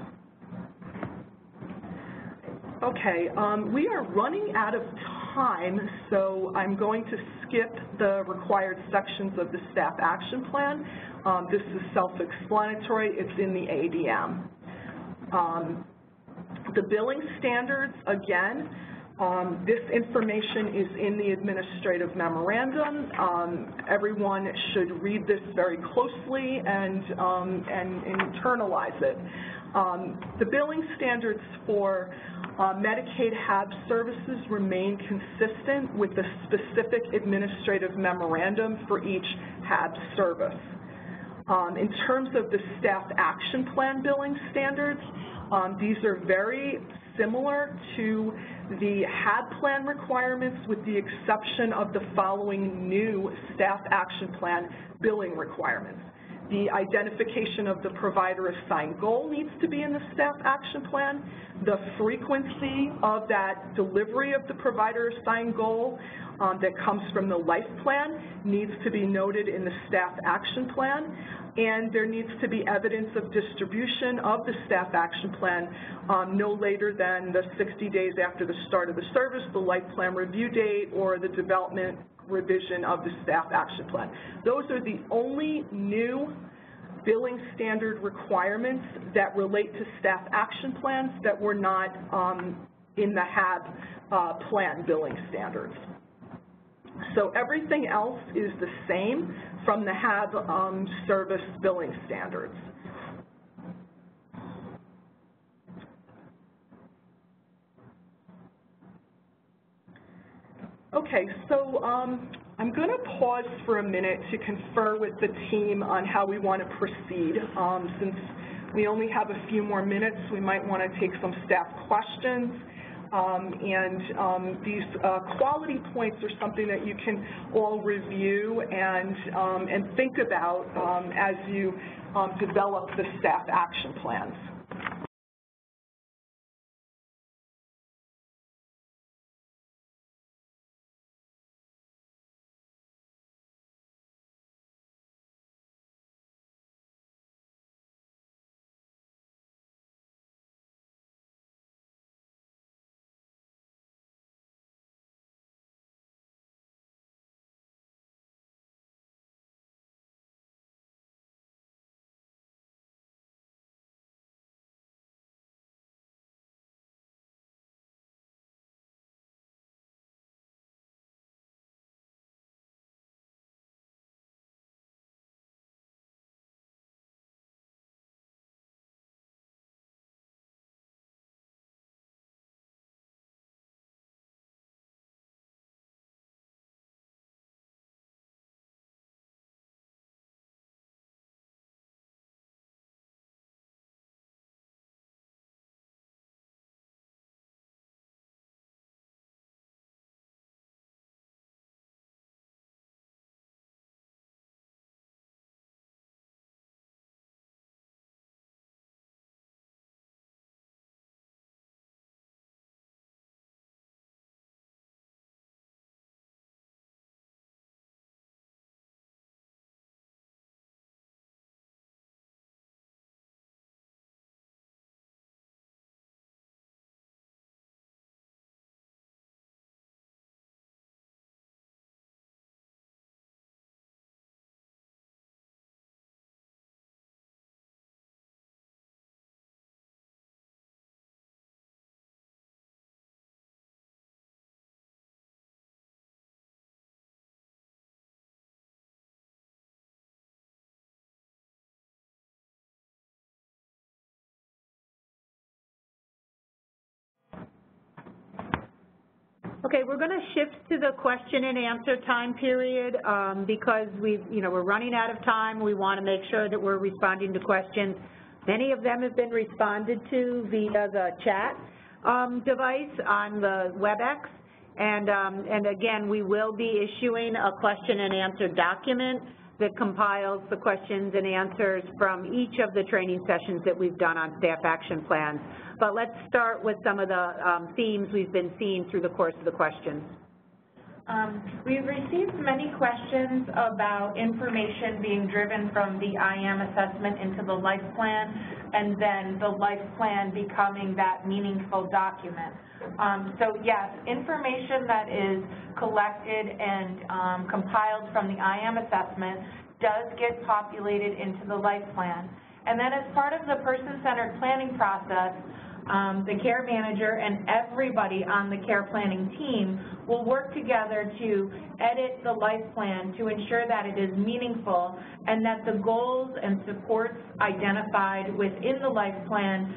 Okay, we are running out of time, so I'm going to skip the required sections of the staff action plan. This is self-explanatory. It's in the ADM. The billing standards, again, this information is in the administrative memorandum. Everyone should read this very closely and internalize it. The billing standards for Medicaid HAB services remain consistent with the specific administrative memorandum for each HAB service. In terms of the staff action plan billing standards, these are very similar to the HAB plan requirements with the exception of the following new staff action plan billing requirements. The identification of the provider assigned goal needs to be in the staff action plan. The frequency of that delivery of the provider assigned goal that comes from the life plan needs to be noted in the staff action plan. And there needs to be evidence of distribution of the staff action plan no later than the 60 days after the start of the service, the life plan review date, or the development revision of the staff action plan. Those are the only new billing standard requirements that relate to staff action plans that were not in the HAB plan billing standards. So everything else is the same from the HAB service billing standards. Okay, so I'm going to pause for a minute to confer with the team on how we want to proceed. Since we only have a few more minutes, we might want to take some staff questions. These quality points are something that you can all review and think about as you develop the staff action plans. Okay, we're going to shift to the question and answer time period because we're running out of time. We want to make sure that we're responding to questions. Many of them have been responded to via the chat device on the WebEx. And again, we will be issuing a question and answer document that compiles the questions and answers from each of the training sessions that we've done on staff action plans. But let's start with some of the themes we've been seeing through the course of the questions. We've received many questions about information being driven from the IM assessment into the life plan, and then the life plan becoming that meaningful document. So yes, information that is collected and compiled from the IM assessment does get populated into the life plan. And then as part of the person-centered planning process, the care manager and everybody on the care planning team will work together to edit the life plan to ensure that it is meaningful and that the goals and supports identified within the life plan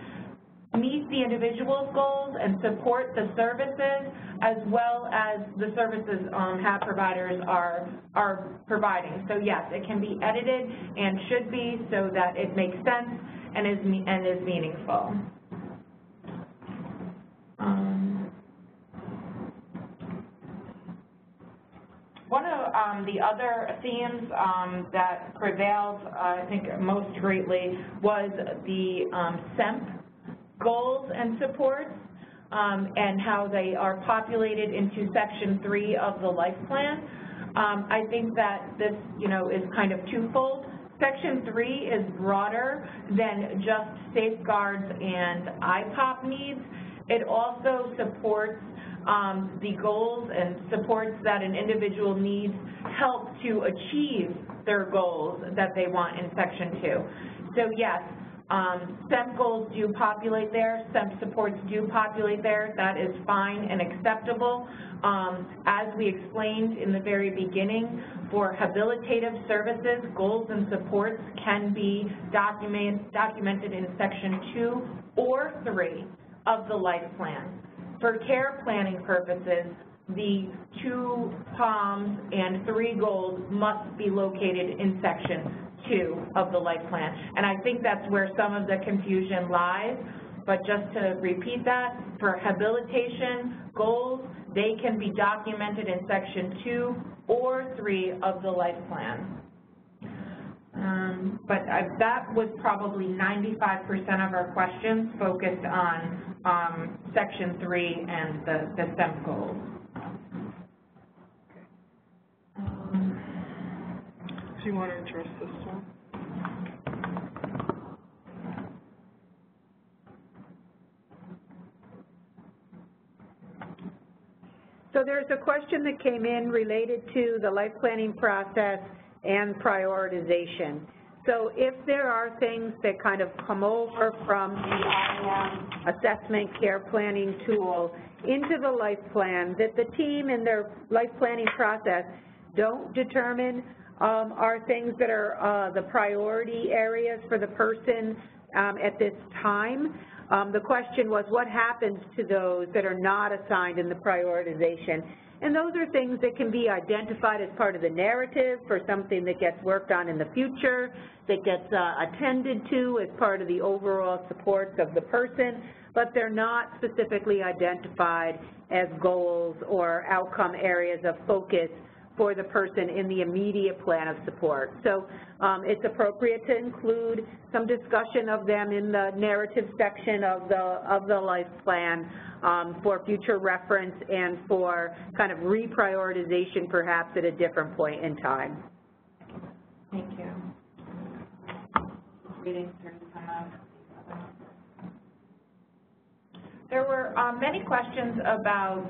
meet the individual's goals and support the services as well as the services HAB providers are providing. So yes, it can be edited and should be so that it makes sense and is meaningful. One of the other themes that prevailed, I think, most greatly was the SEMP goals and supports and how they are populated into Section 3 of the life plan. I think that this, is kind of twofold. Section 3 is broader than just safeguards and IPOP needs. It also supports the goals and supports that an individual needs help to achieve their goals that they want in Section 2. So yes, SEMP goals do populate there, SEMP supports do populate there, that is fine and acceptable. As we explained in the very beginning, for habilitative services, goals and supports can be documented in Section 2 or 3 of the life plan. For care planning purposes, the 2 POMs and 3 goals must be located in Section 2 of the life plan. And I think that's where some of the confusion lies, but just to repeat that, for habilitation goals, they can be documented in Section 2 or 3 of the life plan. But that was probably 95% of our questions focused on Section 3 and the SEMP goals. Do you want to address this one? So there's a question that came in related to the life planning process and prioritization. So if there are things that kind of come over from the IM assessment care planning tool into the life plan that the team in their life planning process don't determine are things that are the priority areas for the person at this time. The question was, what happens to those that are not assigned in the prioritization? And those are things that can be identified as part of the narrative for something that gets worked on in the future, that gets attended to as part of the overall supports of the person, but they're not specifically identified as goals or outcome areas of focus for the person in the immediate plan of support. So it's appropriate to include some discussion of them in the narrative section of the life plan for future reference and for kind of reprioritization perhaps at a different point in time. Thank you. Reading through some of there were many questions about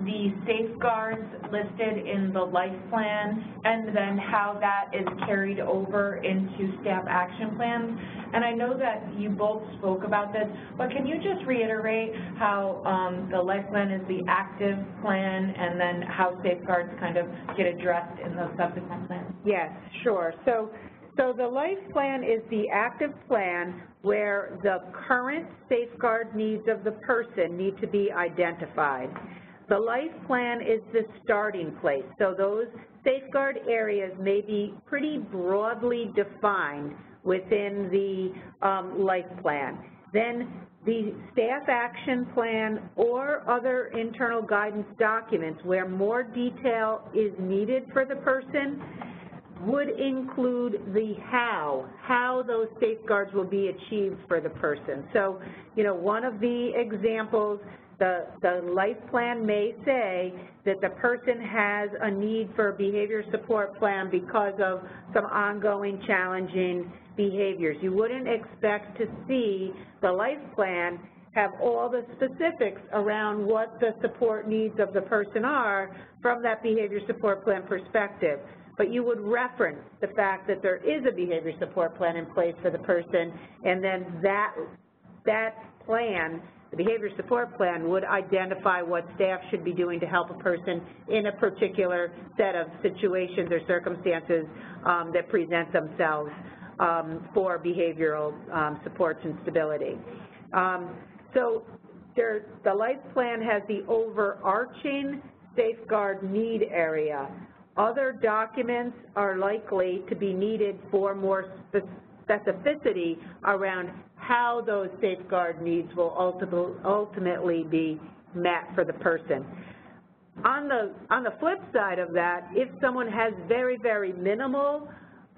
the safeguards listed in the life plan and then how that is carried over into staff action plans. And I know that you both spoke about this, but can you just reiterate how the life plan is the active plan and then how safeguards kind of get addressed in those subsequent plans? Yes, sure. So the life plan is the active plan where the current safeguard needs of the person need to be identified. The life plan is the starting place. So those safeguard areas may be pretty broadly defined within the life plan. Then the staff action plan or other internal guidance documents where more detail is needed for the person, would include the how those safeguards will be achieved for the person. So, you know, one of the examples, the life plan may say that the person has a need for a behavior support plan because of some ongoing challenging behaviors. You wouldn't expect to see the life plan have all the specifics around what the support needs of the person are from that behavior support plan perspective. But you would reference the fact that there is a behavior support plan in place for the person, and then that plan, the behavior support plan, would identify what staff should be doing to help a person in a particular set of situations or circumstances that present themselves for behavioral supports and stability. So the life plan has the overarching safeguard need area. Other documents are likely to be needed for more specificity around how those safeguard needs will ultimately be met for the person. On the flip side of that, if someone has very, very minimal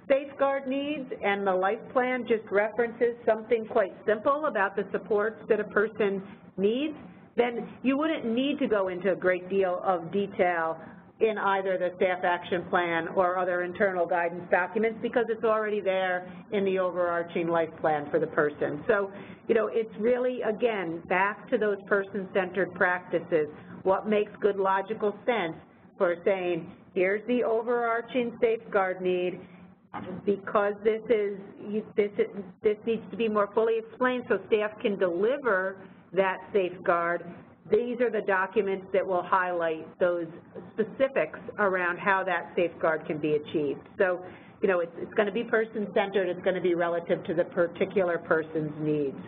safeguard needs and the life plan just references something quite simple about the supports that a person needs, then you wouldn't need to go into a great deal of detail in either the staff action plan or other internal guidance documents, because it's already there in the overarching life plan for the person. So, you know, it's really, again, back to those person-centered practices. What makes good logical sense for saying, here's the overarching safeguard need, because this needs to be more fully explained so staff can deliver that safeguard. These are the documents that will highlight those specifics around how that safeguard can be achieved. So, you know, it's going to be person-centered. It's going to be relative to the particular person's needs.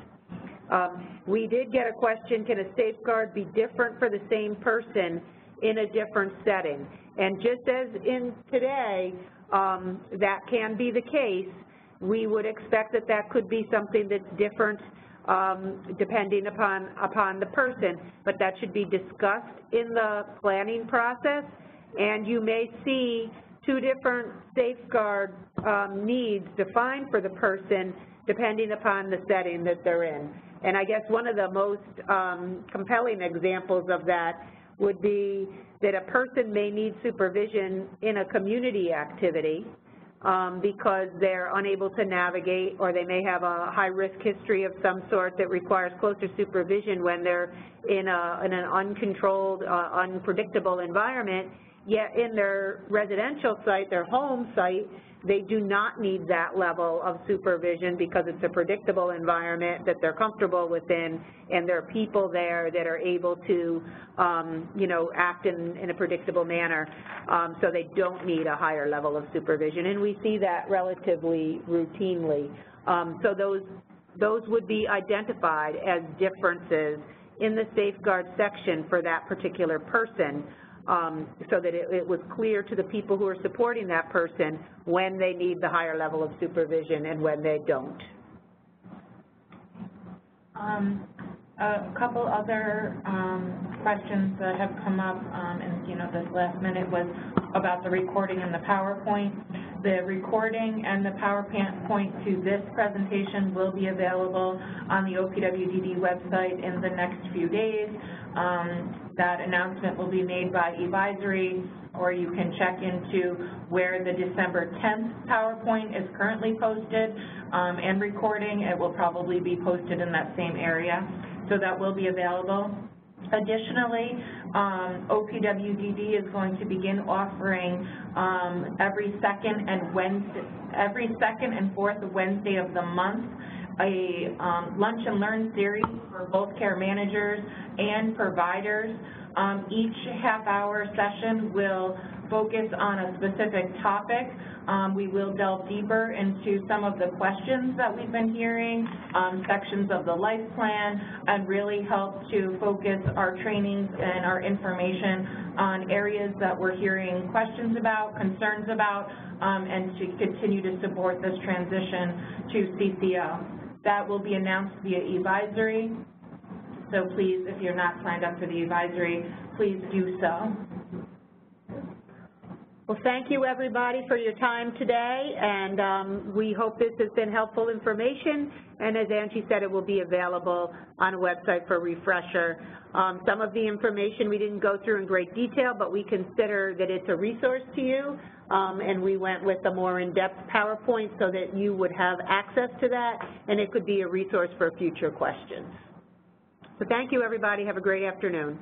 We did get a question, can a safeguard be different for the same person in a different setting? And just as in today, that can be the case, we would expect that that could be something that's different depending upon the person, but that should be discussed in the planning process, and you may see two different safeguard needs defined for the person depending upon the setting that they're in. And I guess one of the most compelling examples of that would be that a person may need supervision in a community activity because they're unable to navigate, or they may have a high-risk history of some sort that requires closer supervision when they're in an uncontrolled, unpredictable environment, yet in their residential site, their home site, they do not need that level of supervision because it's a predictable environment that they're comfortable within, and there are people there that are able to, you know, act in a predictable manner, so they don't need a higher level of supervision, and we see that relatively routinely. So those would be identified as differences in the safeguard section for that particular person, so that it was clear to the people who are supporting that person when they need the higher level of supervision and when they don't. A couple other questions that have come up in, you know, this last minute was about the recording and the PowerPoint. The recording and the PowerPoint to this presentation will be available on the OPWDD website in the next few days. That announcement will be made by Advisory, or you can check into where the December 10th PowerPoint is currently posted and recording. It will probably be posted in that same area, so that will be available. Additionally, OPWDD is going to begin offering every second and fourth Wednesday of the month a lunch and learn series for both care managers and providers. Each half-hour session will focus on a specific topic. We will delve deeper into some of the questions that we've been hearing, sections of the life plan, and really help to focus our trainings and our information on areas that we're hearing questions about, concerns about, and to continue to support this transition to CCO. That will be announced via Advisory, so please, if you're not signed up for the Advisory, please do so. Well, thank you, everybody, for your time today, and we hope this has been helpful information. And as Angie said, it will be available on a website for refresher. Some of the information we didn't go through in great detail, but we consider that it's a resource to you, and we went with a more in-depth PowerPoint so that you would have access to that, and it could be a resource for future questions. So thank you, everybody. Have a great afternoon.